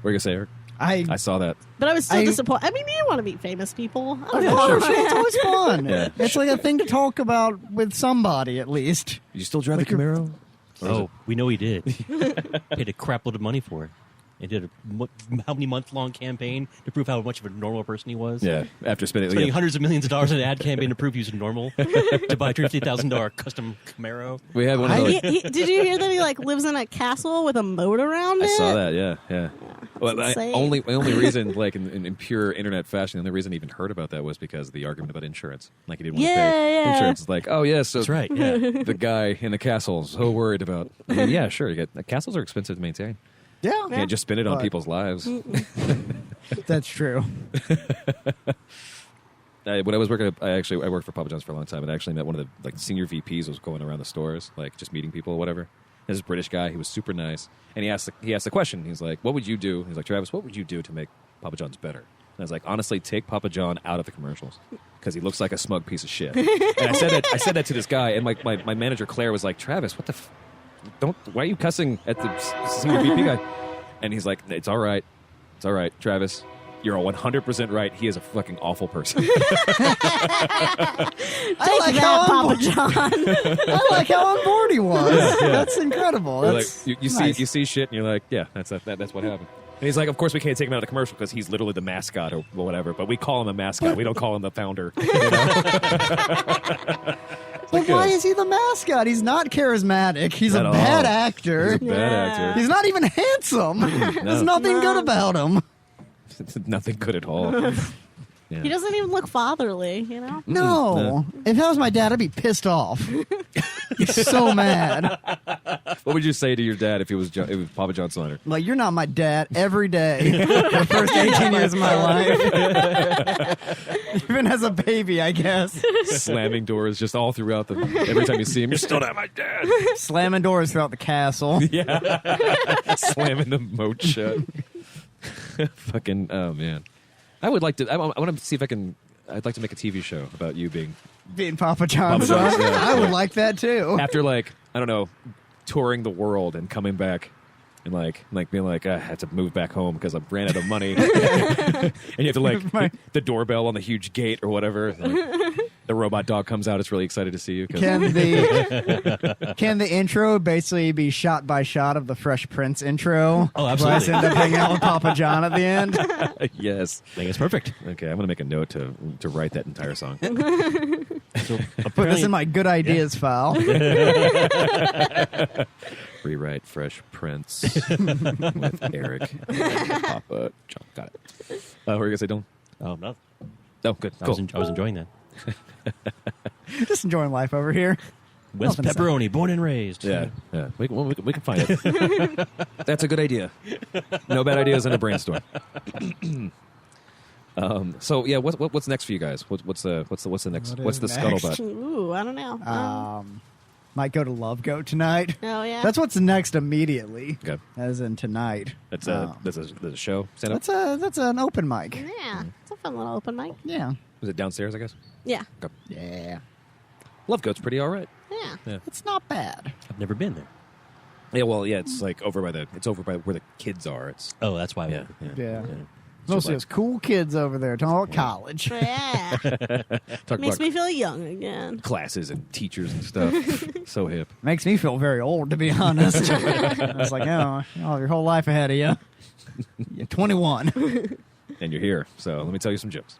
What are you gonna say, Eric? I I saw that. But I was still I- disappointed. I mean, you want to meet famous people. It's always fun. Yeah. It's like a thing to talk about with somebody, at least. You still drive Like the Camaro? Oh, we know he did. Paid a crap load of money for it. He did a how many month-long campaign to prove how much of a normal person he was. Yeah. After spending Spending hundreds of millions of dollars on an ad campaign to prove he was normal, to buy a $50,000 custom Camaro. we had one of those. Did you hear that he like lives in a castle with a moat around I it? saw that. Yeah. Well, insane. only reason, like in pure internet fashion, the only reason I even heard about that was because of the argument about insurance. Like he didn't want to pay Yeah. insurance. It's like, oh yes, so That's right. Yeah. the guy in the castle is so worried about. I mean, yeah, sure. Castles are expensive to maintain. Yeah, You can't just spend it on But- people's lives. that's true. When I was working, I worked for Papa John's for a long time, and I actually met one of the like senior VPs. Was going around the stores, like just meeting people, or whatever. There's this British guy. He was super nice, and he asked the question. He's like, "What would you do?" He's like, "Travis, what would you do to make Papa John's better?" And I was like, "Honestly, take Papa John out of the commercials because he looks like a smug piece of shit." And I said that to this guy, and my manager Claire was like, "Travis, what the why are you cussing at the senior VP guy?" And he's like, "It's all right, Travis. You're 100% right. He is a fucking awful person." Take like that, how Papa I'm- John. I like how on board he was. That's incredible. You're That's like, you nice. see shit, and you're like, yeah, that's what happened. And he's like, of course we can't take him out of the commercial because he's literally the mascot or whatever. But we call him a mascot. We don't call him the founder. You know? But why is he the mascot? He's not charismatic. He's At a all. bad actor. He's a bad actor. He's not even handsome. There's nothing good about him. Nothing good at all. Yeah. He doesn't even look fatherly, you know? No. If that was my dad, I'd be pissed off. So mad. What would you say to your dad if it was Papa John Snyder? Like, you're not my dad every day. The first 18 years of my life. Even as a baby, I guess. Slamming doors just all throughout every time you see him, you're still not my dad. Slamming doors throughout the castle. Slamming the moat shut. Fucking, oh man. I would like to, I want to see if I'd like to make a TV show about you being, Being Papa John's Papa son. John's, yeah. I would like that too. after like, I don't know, touring the world and coming back and like being like, I had to move back home because I ran out of money. And you have to like the doorbell on the huge gate or whatever. Like, the robot dog comes out. It's really excited to see you. 'Cause- Can the intro basically be shot by shot of the Fresh Prince intro? Oh, Where I absolutely. end up hanging out with Papa John at the end. Yes. I think it's perfect. Okay, I'm gonna make a note to write that entire song. So Put this in my good ideas file. Rewrite Fresh Prince with Eric and Papa John. Got it. What were you gonna say, Dylan? Oh, no. Oh, good. I Cool. was enjoying that. Just enjoying life over here. West Nothing to say. Pepperoni, born and raised. Yeah. We can find it. That's a good idea. No bad ideas in a brainstorm. So what's next for you guys? What's the next? What What's is the next? scuttlebutt? Ooh, I don't know. Might go to Love Goat tonight. Oh yeah. That's what's next immediately. Okay. As in tonight. That's a show stand up. That's an open mic. Yeah, it's a fun little open mic. Yeah. Was it downstairs? I guess. Yeah. Okay. Yeah. Love Goat's pretty all right. Yeah. It's not bad. I've never been there. Yeah, well, yeah, it's like over by where the kids are. It's Oh, that's why. yeah, Yeah. yeah. Mostly those cool kids over there talking about college. Yeah. Talk Makes about me feel young again. classes and teachers and stuff. So hip. Makes me feel very old, to be honest. I was like, oh, your whole life ahead of you. You're 21. And you're here, so let me tell you some jokes.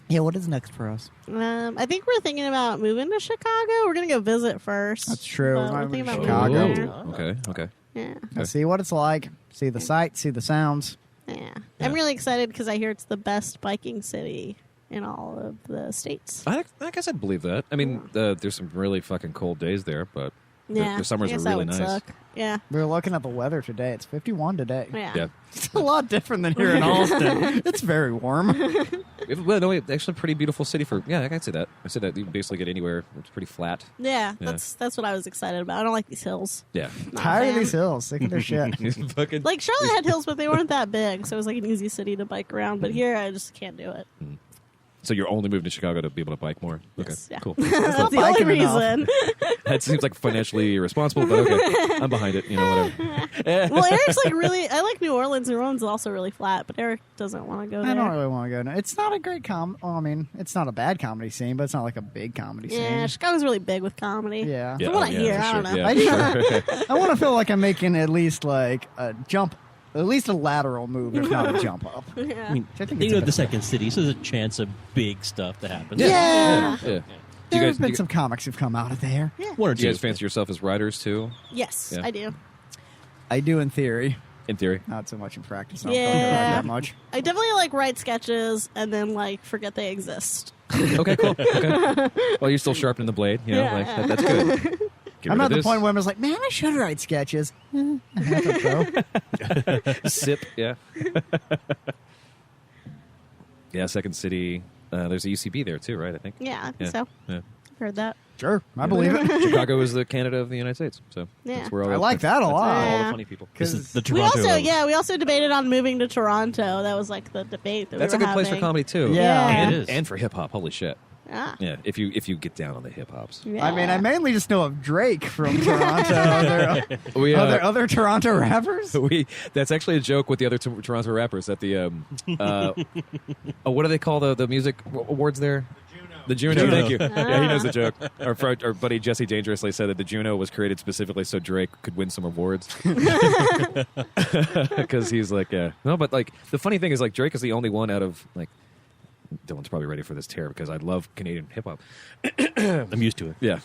Yeah, what is next for us? I think we're thinking about moving to Chicago. We're gonna go visit first. That's true. But We might we're move thinking to about moving Chicago. there. Okay. Yeah. Let's see what it's like. See the sights, see the sounds. Yeah. I'm really excited because I hear it's the best biking city in all of the states. I guess I'd believe that. I mean, there's some really fucking cold days there, but Yeah. the summers I are guess that really would nice. suck. Yeah. We were looking at the weather today. It's 51 today. Yeah. Yeah. It's a lot different than here in Austin. It's very warm. Well, no, actually, a pretty beautiful city for. Yeah, I can say that. I said that you can basically get anywhere. It's pretty flat. Yeah. Yeah. That's what I was excited about. I don't like these hills. Yeah. Not a Tired of fan. these hills. Sick of their shit. Fucking. Like Charlotte had hills, but they weren't that big, so it was like an easy city to bike around. But here, I just can't do it. So you're only moving to Chicago to be able to bike more? Okay, Yes, yeah. cool. That's the only biking enough. reason. That seems like financially irresponsible, but okay. I'm behind it. You know, whatever. Well, Eric's like really. I like New Orleans. New Orleans is also really flat, but Eric doesn't want to go there. I don't really want to go. No. It's not a great well, I mean, it's not a bad comedy scene, but it's not like a big comedy Yeah, scene. Chicago's really big with comedy. Yeah. Yeah, From what I hear, for I don't sure. know. Yeah, sure. I want to feel like I'm making at least like a jump, at least a lateral move, if not a jump up. Yeah. I mean, I think you it's know, a the bit- second city, so there's a chance of big stuff to happen. Yeah. Yeah. There Do have you been guys, some comics who've come out of there. One or do you two. guys fancy yourself as writers too? Yes, Yeah. I do. I do in theory, In theory. not so much in practice. I don't Yeah. fucking write that much. I definitely like write sketches and then like forget they exist. Okay, cool. Okay. Well, you're still sharpening the blade. You know, Yeah. like that's good. Get I'm rid at of the this. point where I'm just like, man, I should write sketches. I haven't, though. Sip. Yeah. Yeah. Second City. There's a UCB there too, right? I think. Yeah, I think Yeah. so. Yeah. I've heard that. Sure, I believe it. Chicago is the Canada of the United States, so Yeah. that's where all I the- like that a that's lot. all the Yeah. funny people. This is the We Toronto. we also debated on moving to Toronto. That was like the debate that That's we a were good place for having. comedy too. Yeah. It is. And for hip hop. Holy shit. Yeah. Yeah. If you get down on the hip hops. Yeah. I mean, I mainly just know of Drake from Toronto. We Other Toronto rappers? that's actually a joke with the other Toronto rappers at the what do they call the music awards there? The Juno. Thank you. Yeah, he knows the joke. Our buddy Jesse Dangerously said that the Juno was created specifically so Drake could win some awards. Because he's like, no, but like the funny thing is like Drake is the only one out of like. Dylan's probably ready for this tear because I love Canadian hip hop. I'm used to it. Yeah.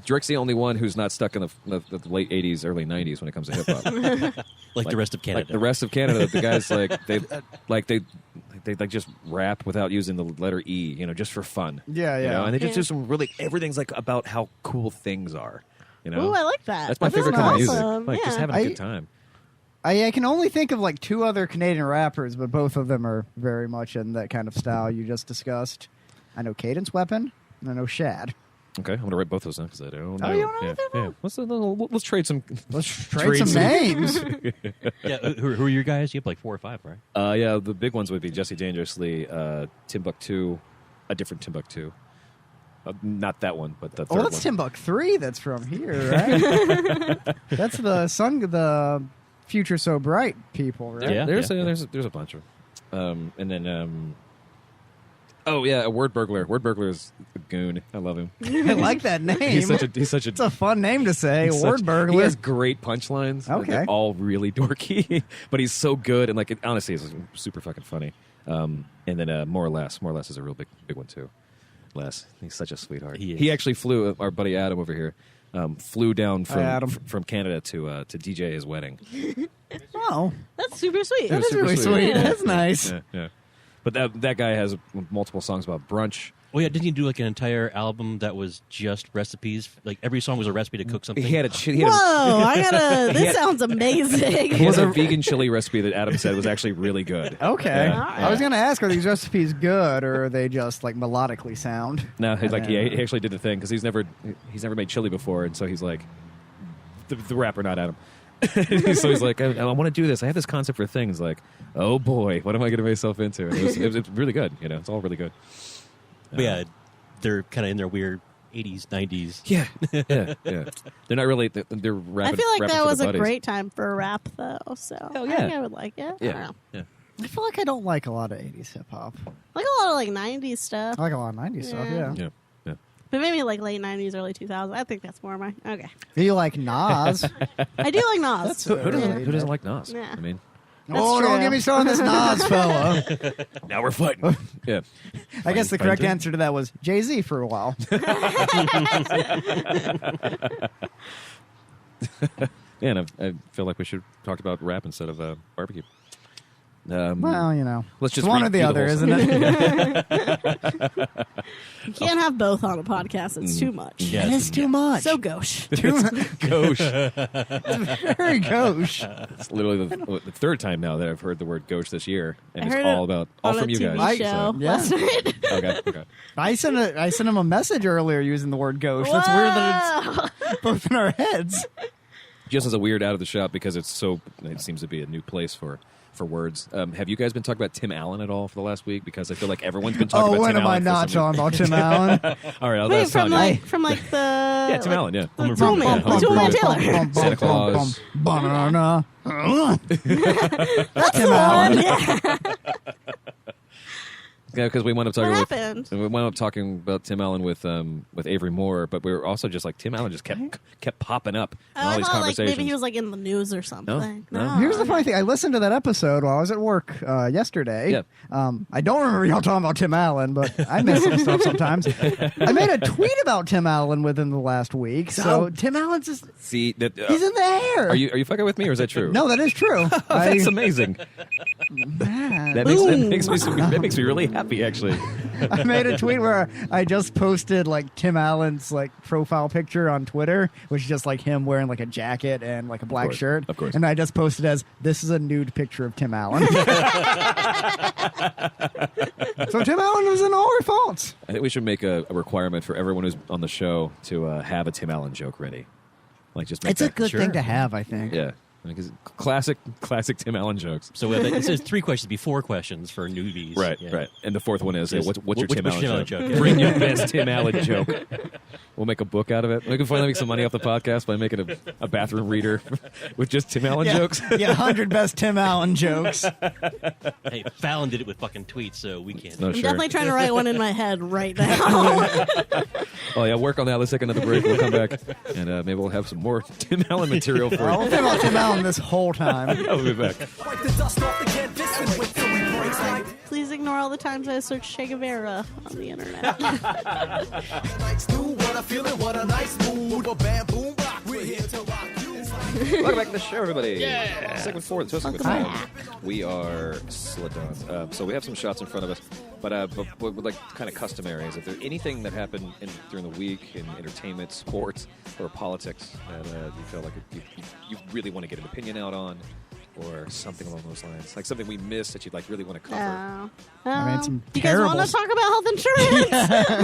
Drake's the only one who's not stuck in the late 80s, early 90s when it comes to hip hop. Like the rest of Canada. Like the rest of Canada, the guys they just rap without using the letter E, you know, just for fun. Yeah, You yeah. know? And they just Yeah. do some really everything's like about how cool things are. You know, Ooh, I like that. that's my That favorite sounds kind of music. awesome. Like just Yeah. having a I- good time. I can only think of like two other Canadian rappers, but both of them are very much in that kind of style you just discussed. I know Cadence Weapon, and I know Shad. Okay, I'm gonna write both those down because I don't know. Oh, you don't know yeah, either of yeah. them? Let's trade some. Let's trade some names. Yeah, who are your guys? You have like 4 or 5, right? Yeah, the big ones would be Jesse Dangerously, Timbuktu, a different Timbuktu. Not that one, but the third Oh, that's one. Timbuk 3 that's from here, right? That's the Future So Bright people, right? Yeah. There's a bunch of and then oh yeah, a word burglar. Word burglar is a goon. I love him. I like that name. He's such a It's a fun name to say. he's Word such- burglar. He has great punchlines. Okay. They're all really dorky, but he's so good and like honestly, it's super fucking funny. And then more or less is a real big one too. Les, he's such a sweetheart. He is. He actually flew. Our buddy Adam over here flew down Adam. from Canada to DJ his wedding. Oh, That's super sweet. It was that's super really sweet. sweet. Yeah. That's nice. Yeah. But that guy has multiple songs about brunch. Oh yeah, didn't you do like an entire album that was just recipes? Like every song was a recipe to cook something. He had a Whoa! I gotta. This sounds amazing. he has a vegan chili recipe that Adam said was actually really good. Okay. Yeah. I was going to ask, are these recipes good or are they just like melodically sound? No, he's like he actually did the thing because he's never made chili before, and so he's like the rapper, not Adam. So he's like, I want to do this. I have this concept for things. Like, oh boy, what am I getting myself into? And it was really good. It's all really good. But yeah, they're kind of in their weird 80s, 90s. Yeah. They're not really. They're rapping. I feel like rapping that for was their a buddies. great time for rap, though. So Hell I yeah. think I would like it. I don't Yeah. know. Yeah. I feel like I don't like a lot of 80s hip hop. Like a lot of like '90s stuff, I like a lot of 90s stuff, Yeah. yeah. Yeah. but maybe like late '90s, early 2000s. I think that's more my okay. Do you like Nas? I do like Nas. Who doesn't like Nas? Yeah. I mean, Oh, true. don't get me started on this Nas fella. now we're fighting. Yeah. I guess the correct answer to that was Jay-Z for a while. Yeah, and I feel like we should talk about rap instead of barbecue. Well, let's just it's one read or the through other, whole isn't it? You can't have both on a podcast. It's too much. Yeah, It's too much. So gauche. Gauche. Very gauche. It's literally the third time now that I've heard the word gauche this year, and I it's heard all it all on from a you TV guys. show Yeah. last night. Okay. I sent him a message earlier using the word gauche. That's weird that it's both in our heads. Just as a weird out of the shop because it seems to be a new place for words. Have you guys been talking about Tim Allen at all for the last week? Because I feel like everyone's been talking Oh, about when Tim am I Allen. not talking about Tim Allen? All right, Wait, that's from Tanya. like the Yeah, Tim Allen. Yeah, the Toolman, Home the Toolman Improvement. Taylor. Santa Claus. Banana. That's Tim the Allen. one. Yeah. Yeah, because we wound up What talking happened? we wound up talking about Tim Allen with Avery Moore, but we were also just like Tim Allen just kept popping up in all I these thought like conversations. maybe he was like in the news or something. No. Here's the funny thing. I listened to that episode while I was at work yesterday. Yeah. I don't remember y'all talking about Tim Allen, but I miss some stuff sometimes. I made a tweet about Tim Allen within the last week. So Tim Allen's just, See that he's in the air. are you fucking with me, or is that true? No, that is true. That's amazing. Man. That makes me really happy, actually. I made a tweet where I just posted like Tim Allen's like profile picture on Twitter, which is just like him wearing like a jacket and like a black course, shirt. of course. And I just posted as, this is a nude picture of Tim Allen. So Tim Allen was in all our faults. I think we should make a requirement for everyone who's on the show to have a Tim Allen joke ready. Like, just make It's a that, good sure. thing to have, I think. Yeah, because classic Tim Allen jokes. So it says 3 questions, be 4 questions for newbies. Right, Yeah. right. And the fourth one is, Yes. what's your What's Tim your Allen Tim Allen joke? joke? Yeah. Bring your best Tim Allen joke. We'll make a book out of it. We can finally make some money off the podcast by making a bathroom reader with just Tim Allen jokes. Yeah, 100 best Tim Allen jokes. Hey, Fallon did it with fucking tweets, so we can't. No, I'm sure. definitely trying to write one in my head right now. Oh, yeah, work on that. Let's take another break. We'll come back, and maybe we'll have some more Tim Allen material for We'll you. think about Tim Allen this whole time. I'll be back. Wipe the dust off the canvas and wait till we break like Please ignore all the times I searched Che Guevara on the internet. nights do. What I feel and what a nice mood. A bad boom rock. We're here to rock you. Welcome back to the show, everybody. Yeah. Segment 4. Segment 5. We are slit on. So we have some shots in front of us, but what like kind of customary is if there's anything that happened during the week in entertainment, sports, or politics that you feel like you really want to get an opinion out on, or something along those lines, like something we missed that you'd like really want to cover. I mean, some do you guys want terrible to talk about health insurance?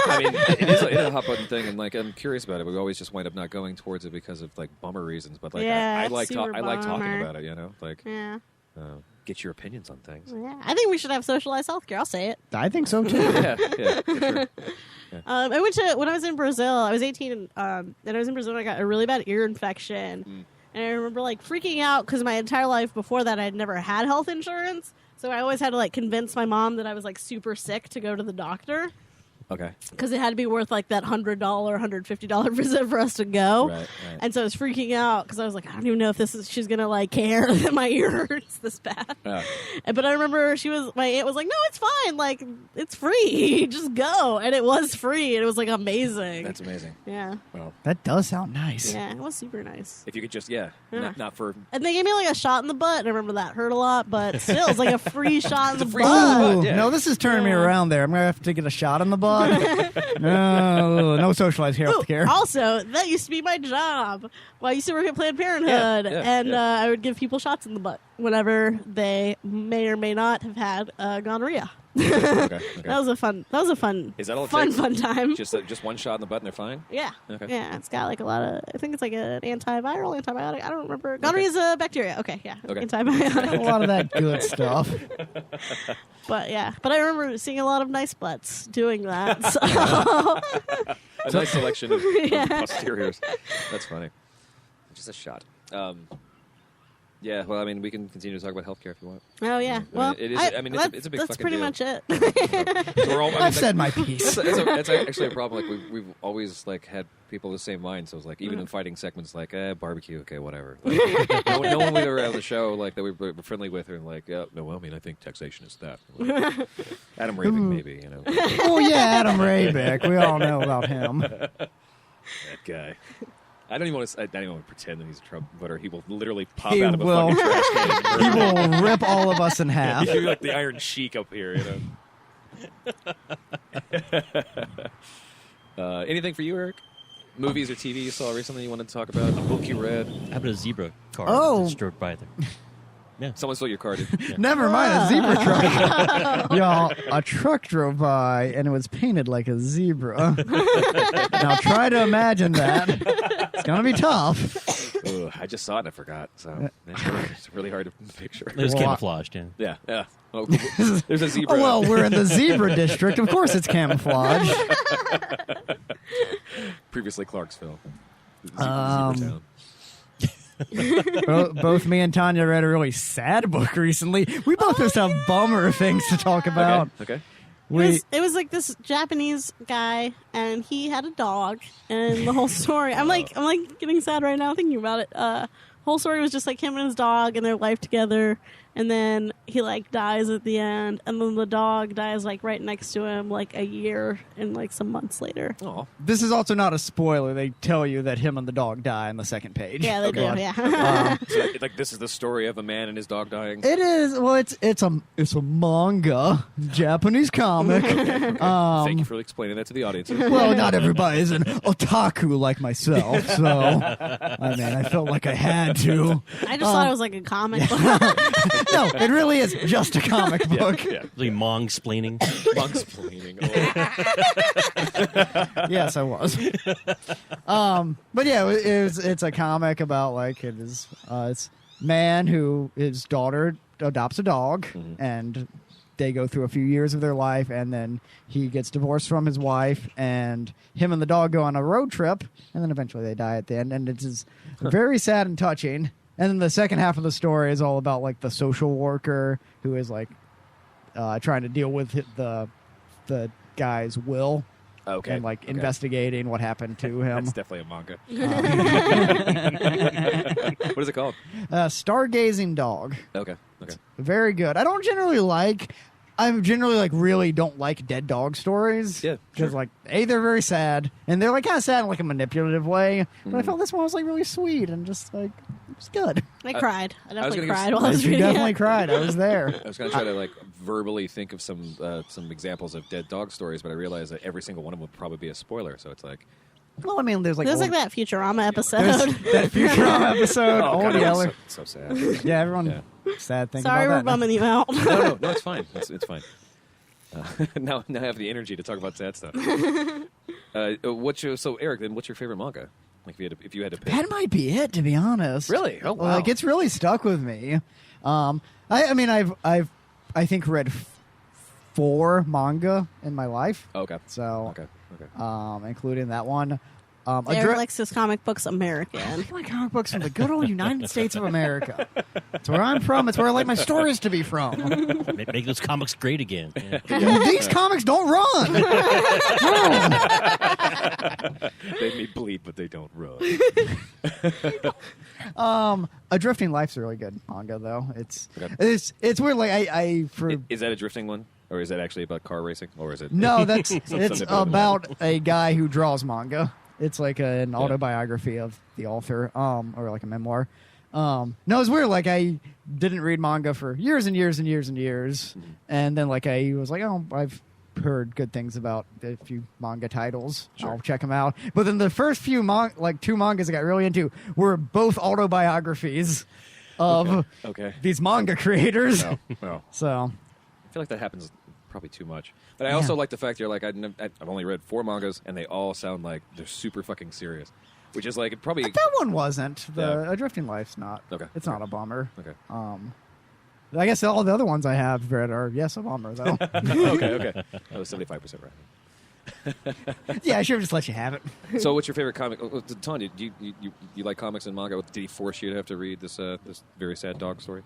I mean, it is a hot button thing, and like I'm curious about it. But we always just wind up not going towards it because of like bummer reasons. But like Yeah, I it's like super I like talking bummer. about it. You know, like Yeah. get your opinions on things. Yeah. I think we should have socialized healthcare. I'll say it. I think so, too. Yeah, for sure. I went to when I was in Brazil. I was 18, and I was in Brazil. And I got a really bad ear infection, and I remember like freaking out because my entire life before that I had never had health insurance. So I always had to like convince my mom that I was like super sick to go to the doctor Okay. because it had to be worth like that $100, $150 visit for us to go. Right. And so I was freaking out because I was like, I don't even know if she's gonna like care that my ear hurts this bad. Yeah. But I remember my aunt was like, no, it's fine. Like, it's free. Just go. And it was free. And it was like amazing. That's amazing. Yeah. Well, That does sound nice. Yeah. It was super nice. if you could just Yeah. not for And they gave me like a shot in the butt. And I remember that hurt a lot, but still, it's like a free shot in the free butt. shot in the Ooh, butt, yeah. no, this is turning me Yeah. around there. I'm going to have to get a shot in the butt. God. No socialized health care. Also, that used to be my job. Well, I used to work at Planned Parenthood, and I would give people shots in the butt whenever they may or may not have had gonorrhea. Okay. That was a fun. Is that all it fun takes? fun time. Just one shot in the butt and they're fine? Yeah. Okay. Yeah, it's got like a lot of. I think it's like an antiviral, antibiotic. I don't remember. Gonorrhea is a bacteria. Okay, yeah. Okay. Antibiotic. A lot of that good stuff. But yeah, but I remember seeing a lot of nice butts doing that. So. A nice selection of posteriors. That's funny. Just a shot. Yeah, well, I mean, we can continue to talk about healthcare if you want. Oh yeah, well, it is. I mean, it's a big that's fucking pretty deal. much it. So we're all, I've said my piece. That's actually a problem. Like we've always like had people of the same mind. So it's like even in fighting segments, like barbecue, okay, whatever. Like, no one we were on the show like that we were friendly with, and like, no, well, I mean, I think taxation is that. Like, Adam Ravick, maybe, you know. Oh yeah, Adam Raybeck. We all know about him. That guy. I don't even want to pretend that he's a Trump voter. He will literally pop He out of a will. fucking trash can. He will rip all of us in half. He's like the Iron Sheik up here, you know. Anything for you, Eric? Movies or TV you saw recently you wanted to talk about? A book you read? How about a zebra car Oh. that strode by there? Someone stole your car, dude. Never mind a zebra truck. Y'all, a truck drove by and it was painted like a zebra. Now try to imagine that. It's gonna be tough. Ugh, I just saw it and I forgot. So it's really hard to picture. It was Well, camouflaged, yeah. Yeah. Oh, there's a zebra. Oh, well, we're in the zebra district. Of course, it's camouflage. Previously Clarksville. Zebra town. Both me and Tanya read a really sad book recently. We both just have bummer things to talk about. Okay. It was like this Japanese guy, and he had a dog, and the whole story. I'm like getting sad right now thinking about it. Whole story was just like him and his dog and their life together, and then he like dies at the end, and then the dog dies like right next to him like a year and like some months later. Oh. This is also not a spoiler. They tell you that him and the dog die on the second page. Yeah, they do. Okay. Yeah. So, like this is the story of a man and his dog dying. It is. Well, it's a manga, Japanese comic. Thank you for explaining that to the audience. Well, not everybody is an otaku like myself, so I mean, I felt like I had to. I just thought it was like a comic book. No, it really is just a comic book. Yeah. Really mong-splaining. Monk's cleaning. Yes, I was. But yeah, it's a comic about like it's man who his daughter adopts a dog, and they go through a few years of their life, and then he gets divorced from his wife, and him and the dog go on a road trip, and then eventually they die at the end, and it's very sad and touching. And then the second half of the story is all about like the social worker who is like trying to deal with the guy's will. Okay. And like Okay. investigating what happened to him. That's definitely a manga. What is it called? Stargazing Dog. Okay. Very good. I generally like really don't like dead dog stories. Yeah, Because sure. like they're very sad, and they're like kind of sad in like a manipulative way. But I felt this one was like really sweet and just like it was good. I cried. I definitely gonna cried while I was You reading definitely it. cried. I was there. I was going to try to like verbally think of some examples of dead dog stories, but I realized that every single one of them would probably be a spoiler. So it's like, Well, I mean, there's like There's like that Futurama episode. that Futurama episode. God, Old that's Yeller. so sad. Yeah, everyone Yeah. sad thing Sorry, we're about that. bumming you out. No, it's fine. It's fine. Now I have the energy to talk about sad stuff. So Eric, then what's your favorite manga? Like if you had to pick. That might be it, to be honest. Really? Oh, wow. Like it's really stuck with me. I mean, I've read 4 manga in my life. Okay. So, Okay. including that one. Eric likes his comic books American. I like my comic books from the good old United States of America. It's where I'm from. It's where I like my stories to be from. Make those comics great again. Yeah. These comics don't run. They may bleed, but they don't run. A Drifting Life's a really good manga, though. It's Okay. it's weird. Like Is that a drifting one, or is that actually about car racing, or is it? No, it's Something about a guy who draws manga. It's like an autobiography of the author, or like a memoir. No, it's weird. Like I didn't read manga for years and years and years and years, and then like I was like, oh, I've heard good things about a few manga titles. Sure. I'll check them out. But then the first few two mangas I got really into were both autobiographies of these manga creators. Well, so I feel like that happens probably too much. But I also like the fact you're like, I've only read 4 mangas, and they all sound like they're super fucking serious. Which is like, it probably... That one wasn't. A Drifting Life's not. Okay. It's not a bummer. Okay. I guess all the other ones I have read are, yes, a bummer, though. Okay. That was 75% right. Yeah, I should have just let you have it. So what's your favorite comic? Tanya, do you like comics and manga? Did he force you to have to read this very sad dog story?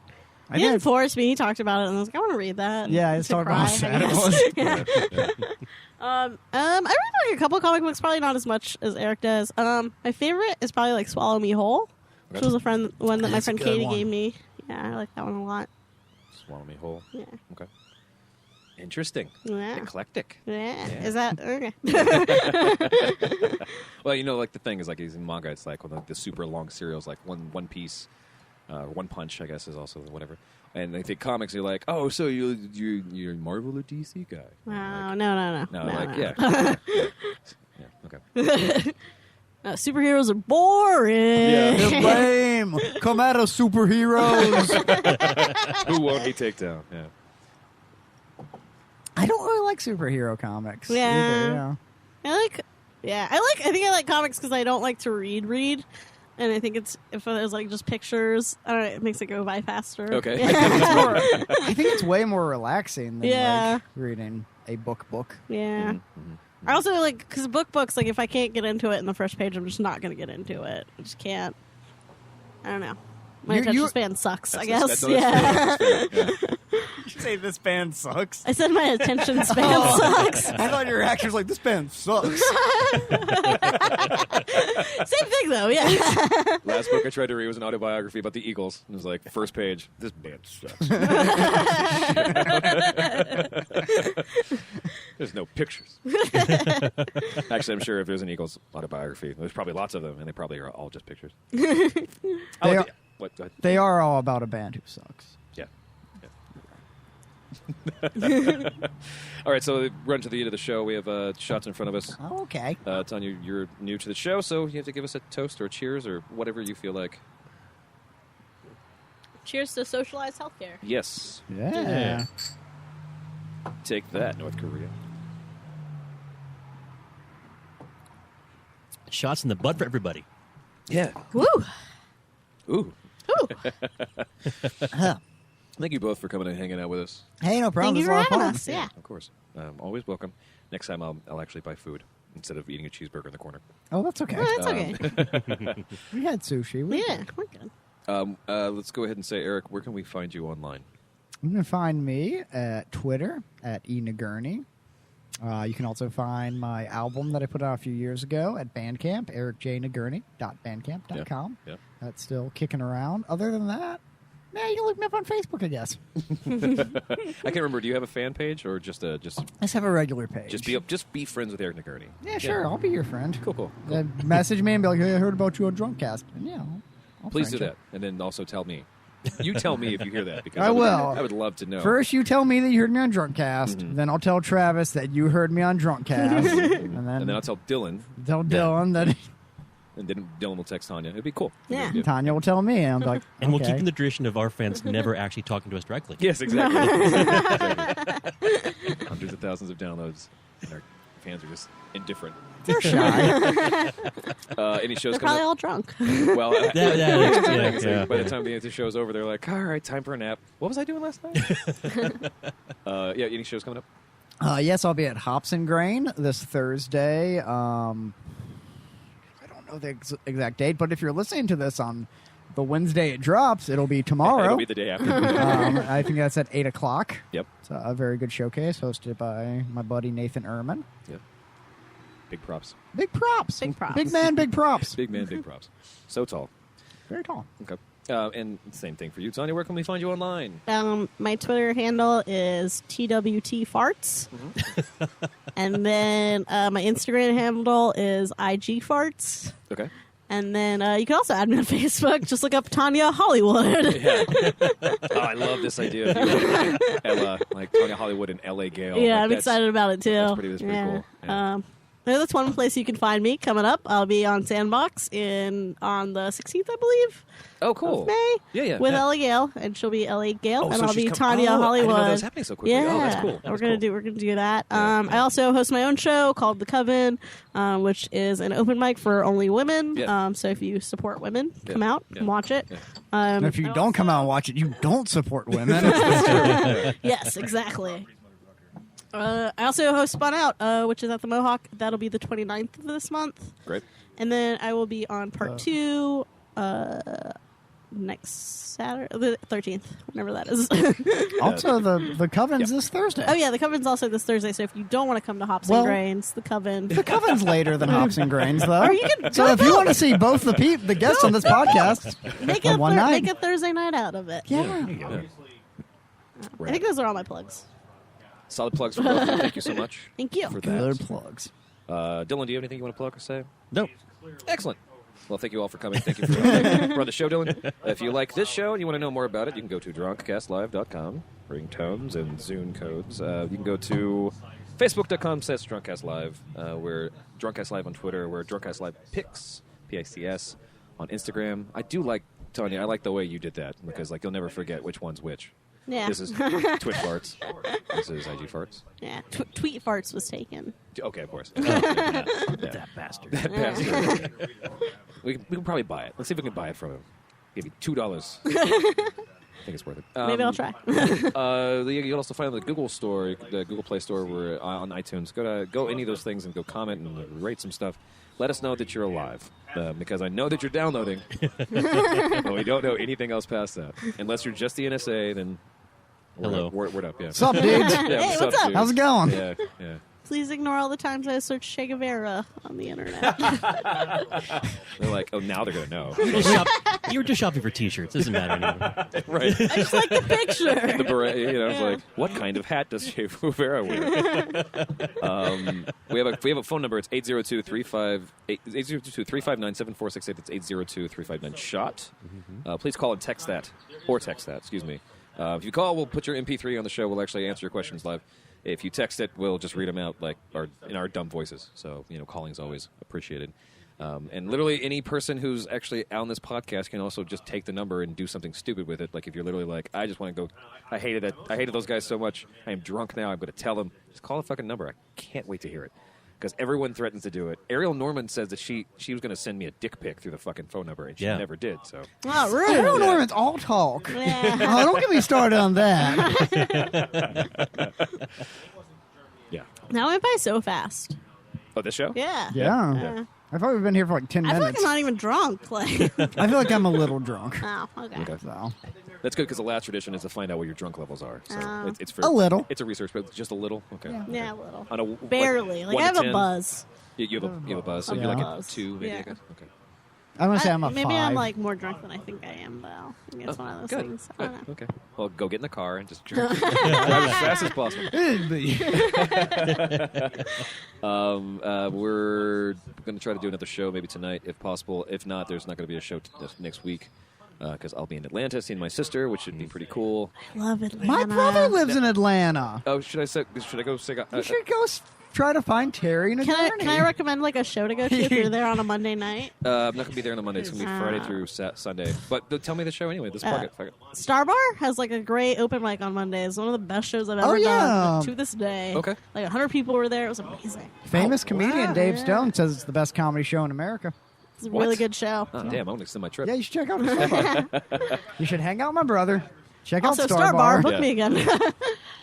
He didn't force me. He talked about it, and I was like, I want to read that. Yeah, it's talking about how sad it was. I read like a couple of comic books, probably not as much as Eric does. My favorite is probably like Swallow Me Whole, which was one that my friend Katie gave me. Yeah, I like that one a lot. Swallow Me Whole. Yeah. Okay. Interesting. Yeah. Eclectic. Yeah. Is that okay? Well, like the thing is like in manga, it's like the super long serials, like One Piece, One Punch, I guess is also whatever. And they think comics, you're like, oh, so you're a Marvel or DC guy? No. Yeah. Yeah. Okay. Superheroes are boring. Yeah. They're lame. Come at us, superheroes. Who won't he take down? Yeah. I don't really like superhero comics. Yeah. Either, I think I like comics because I don't like to read. And I think if it was like just pictures, I don't know, it makes it go by faster. Okay. Yeah. I think it's way more relaxing than like reading a book. Yeah. Mm-hmm. I also like, because books, like if I can't get into it in the first page, I'm just not going to get into it. I just can't. I don't know. My attention span sucks, I guess. Yeah. You say this band sucks? I said my attention span sucks. I thought your reaction was like, this band sucks. Same thing, though, yeah. Last book I tried to read was an autobiography about the Eagles. It was like, first page, this band sucks. There's no pictures. Actually, I'm sure if there's an Eagles autobiography, there's probably lots of them, and they probably are all just pictures. What? Go ahead. They are all about a band who sucks. Yeah. All right, so run to the end of the show. We have shots in front of us. Oh, okay. Tanya, you're new to the show, so you have to give us a toast or a cheers or whatever you feel like. Cheers to socialized healthcare. Yes. Yeah. Take that, North Korea. Shots in the butt for everybody. Yeah. Woo! Ooh. Ooh. Thank you both for coming and hanging out with us. Hey, no problem. Thank you This for is a lot having of us. fun. Yeah. Of course. Always welcome. Next time I'll actually buy food instead of eating a cheeseburger in the corner. Oh, that's okay. Oh, that's okay. We had sushi. Yeah, we're good. Let's go ahead and say, Eric, where can we find you online? You can find me at Twitter at Nagurney. You can also find my album that I put out a few years ago at Bandcamp, ericjnagurney.bandcamp.com. Yeah. That's still kicking around. Other than that, you can look me up on Facebook, I guess. I can't remember. Do you have a fan page or just I just have a regular page. just be friends with Eric Nagurney? Yeah, sure. I'll be your friend. Cool. Message me and be like, hey, I heard about you on Drunkcast. And I'll Please friend do you. that, and then also tell me. You tell me if you hear that because I will. I would love to know. First, you tell me that you heard me on Drunkcast. Mm-hmm. Then I'll tell Travis that you heard me on Drunkcast. and and then I'll tell Dylan, tell Dylan that and then Dylan will text Tanya. It'd be cool. Yeah. Tanya will tell me. And I'll be like, And we'll okay. keep in the tradition of our fans never actually talking to us directly. Yes, exactly. Hundreds of thousands of downloads, and our fans are just indifferent. They're shy. Any shows They're coming probably up? all drunk. Well, Yeah. by the time the show's over, they're like, all right, time for a nap. What was I doing last night? Any shows coming up? Yes, I'll be at Hops and Grain this Thursday. I don't know the exact date, but if you're listening to this on the Wednesday it drops, it'll be tomorrow. It'll be the day after. I think that's at 8 o'clock. Yep. It's a very good showcase hosted by my buddy Nathan Ehrman. Yep. Big props. Big props. Big props. Big man, big props. Big man, big props. So tall. Very tall. Okay. And same thing for you, Tanya. Where can we find you online? My Twitter handle is TWT Farts. And then my Instagram handle is IG Farts. Okay. And then you can also add me on Facebook. Just look up Tanya Hollywood. Yeah. Oh, I love this idea of you, Ella, like Tanya Hollywood and LA Gale. Yeah, Like, I'm excited about it too. That's pretty cool. Yeah. That's one place you can find me coming up. I'll be on Sandbox on the 16th, I believe. Oh, cool. Of May. Yeah. With LA Gale, and she'll be LA Gale, and so I'll she's be come- Tanya Hollywood. I didn't know that was happening so quickly. Yeah, Oh, that's cool. we're gonna do that. I also host my own show called The Coven, which is an open mic for only women. Yeah. So if you support women, come out and watch it. Yeah. And if you don't come out and watch it, you don't support women. Yes, exactly. I also host Spun Out, which is at the Mohawk. That'll be the 29th of this month. Great. And then I will be on part 2 next Saturday, the 13th, whenever that is. Also, the Coven's this Thursday. Oh, yeah, the Coven's also this Thursday, so if you don't want to come to Hops Well- and Grains, the Coven. The Coven's later than Hops and Grains, though. Or you can So if you want to see both the guests on this podcast, make on one night. make a Thursday night out of it. Yeah. I think those are all my plugs. Solid plugs for both of you. Thank you so much. Thank you. For Good that. plugs. Dylan, do you have anything you want to plug or say? No. Excellent. Well, thank you all for coming. Thank you for running the show, Dylan. If you like this show and you want to know more about it, you can go to drunkcastlive.com, ringtones and Zune codes. You can go to facebook.com/drunkcastlive. We're drunkcastlive on Twitter. We're drunkcastlive pics, P-I-C-S, on Instagram. I do like, Tanya, I like the way you did that because like you'll never forget which one's which. Yeah. This is Twitch farts. This is IG farts. Yeah. Tweet farts was taken. Okay, of course. That bastard. That bastard. We can probably buy it. Let's see if we can buy it from him. Give you $2. I think it's worth it. Maybe I'll try. You'll also find the Google Store, the Google Play Store. We're on iTunes. Go any of those things and go comment and rate some stuff. Let us know that you're alive, because I know that you're downloading, but we don't know anything else past that. Unless you're just the NSA, then Hello. Word up, yeah. What's up, dudes? Yeah, Hey, what's up? dudes? How's it going? Yeah. Please ignore all the times I searched Che Guevara on the internet. They're like, oh, now they're gonna know, You were just shopping for T-shirts. Doesn't matter anymore. right? I just like the picture. The beret, it's like, what kind of hat does Che Guevara wear? We have a phone number. It's 802-359-7468. It's 802-359-SHOT. Please call and text that, excuse me. If you call, we'll put your MP3 on the show. We'll actually answer your questions live. If you text it, we'll just read them out in our dumb voices. So, calling's always appreciated. And literally any person who's actually on this podcast can also just take the number and do something stupid with it. Like if you're literally like, I just want to go, I hated those guys so much. I am drunk now. I'm going to tell them. Just call the fucking number. I can't wait to hear it. Because everyone threatens to do it. Ariel Norman says that she was going to send me a dick pic through the fucking phone number, and she never did. So Oh, rude. I don't know if it's all talk. Yeah. Oh, don't get me started on that. yeah. That went by so fast. Oh, this show? Yeah. Yeah. I thought we've been here for like 10 I feel like minutes. I'm not even drunk. Like, I feel like I'm a little drunk. oh, okay. So. That's good because the last tradition is to find out what your drunk levels are. So it's for A little. It's a research, but just a little. Okay. Yeah, a little. On a, Barely. Like, one I to have 10? a buzz. You have a buzz. So A you're like a buzz. 2, maybe. Yeah. I guess? Okay. I'm going to say I'm a Maybe 5. I'm like more drunk than I think I am, though. I think it's one of those Good. things. I don't know. Okay. Well, go get in the car and just drive as fast as possible. We're going to try to do another show maybe tonight, if possible. If not, there's not going to be a show next week because I'll be in Atlanta seeing my sister, which should be pretty cool. I love Atlanta. My brother lives in Atlanta. Oh, should I go say? You should go try to find Terry and Can Nagurney. I recommend like a show to go to if you're there on a Monday night? I'm not going to be there on a Monday. It's going to be Friday through Sunday. But tell me the show anyway. Let's plug it. Fuck it. Star Bar has like a great open mic on Mondays. One of the best shows I've Oh, ever yeah. done to this day. Okay. Like 100 people were there. It was amazing. Famous comedian wow, Dave yeah. Stone says it's the best comedy show in America. It's a What? really good show. Oh, damn, I'm going to extend my trip. Yeah, you should check out his Star Bar. You should hang out with my brother. Check Also, out Star Bar, book Yeah. me again.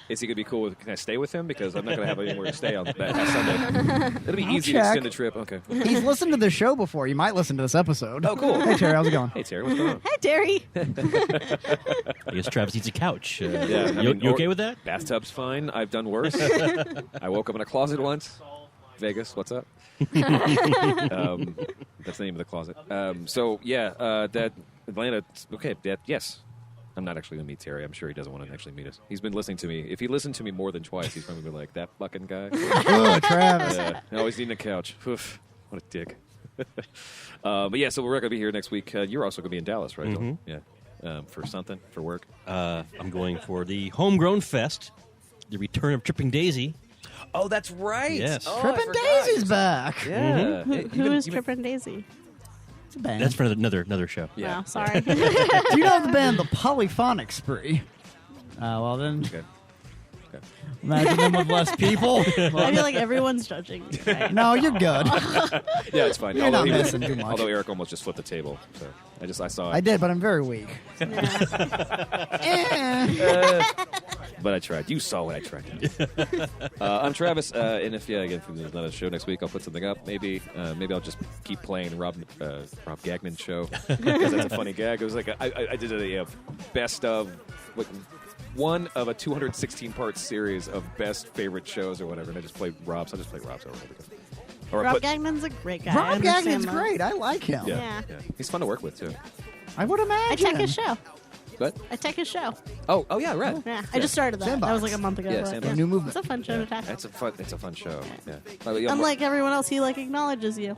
Is he going to be cool with, can I stay with him? Because I'm not going to have anywhere to stay on that Sunday. It'll be easy to check. extend the trip. Okay. He's listened to the show before. You might listen to this episode. Oh, cool. Hey, Terry, how's it going? Hey, Terry, what's going on? Hey, Terry. I guess Travis needs a couch. Yeah, I you mean, you okay with that? Bathtub's fine. I've done worse. I woke up in a closet once. Vegas, what's up? That's the name of the closet. That Atlanta. Okay, yes. I'm not actually going to meet Terry. I'm sure he doesn't want to actually meet us. He's been listening to me. If he listened to me more than twice, he's probably be like, that fucking guy. Oh, Travis. Yeah, always needing a couch. Oof, what a dick. But yeah, so we're going to be here next week. You're also going to be in Dallas, right? Mm-hmm. Yeah. For something, for work. I'm going for the Homegrown Fest, the return of Tripping Daisy. Oh, that's right. Yes. Oh, Trippin' Daisy's back. Yeah. Who is Trippin' Daisy? It's a band. That's for another show. Yeah. Wow, sorry. Do you know the band The Polyphonic Spree? Well then, Okay. imagine them with less people. I feel like everyone's judging me. Right? No, you're good. Yeah, it's fine. You're not he- missing too much. Although Eric almost just flipped the table, so I saw it. I did, but I'm very weak. Yeah. But I tried. You saw what I tried to do. I'm Travis, and if if there's another show next week, I'll put something up. Maybe I'll just keep playing Rob Gagnon show because that's a funny gag. It was like I did a best of like one of a 216-part series of best favorite shows or whatever, and I just played Rob's. I just play Rob's over and over again. Or I Rob put- Gagnon's a great guy. I Rob understand Gagnon's that. great. I like him. Yeah. He's fun to work with too. I would imagine. I check his show. But I check his show. oh yeah, right. Yeah, I just started that. Sandbox. That was like a month ago. Yeah, but, Sandbox. New movement. It's a fun show to tackle. It's a fun show. Yeah. Unlike everyone else, he acknowledges you.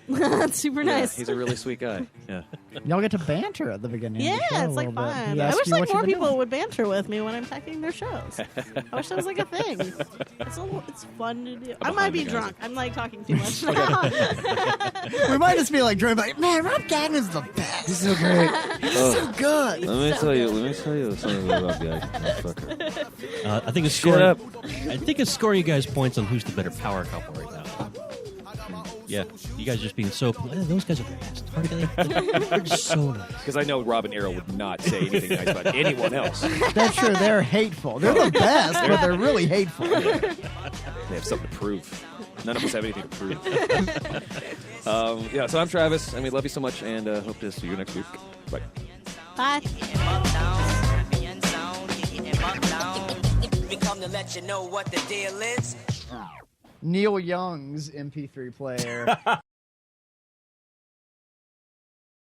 That's super nice. He's a really sweet guy. Yeah. Y'all get to banter at the beginning. Yeah, of the show it's a like little bit. fun. He I asks wish you what like you've more been people doing. would banter with me when I'm teching their shows. I wish that was like a thing. It's fun to do. I might be drunk. I'm like talking too much now. We might just be like, Drew, like, man, Rob Gagnon's the best. He's so great. He's so good. Let me tell you something about the motherfucker. I think it's Shut scoring. up. I think it's scoring you guys points on who's the better power couple right now. Yeah, you guys just being so. Those guys are the best. Aren't they? They're just so nice. Because I know Rob and Errol would not say anything nice about anyone else. That's true. They're hateful. They're the best, but they're really hateful. They have something to prove. None of us have anything to prove. So I'm Travis, and we love you so much, and hope to see you next week. Bye. Bye. We come to let you know what the deal is. Neil Young's MP3 player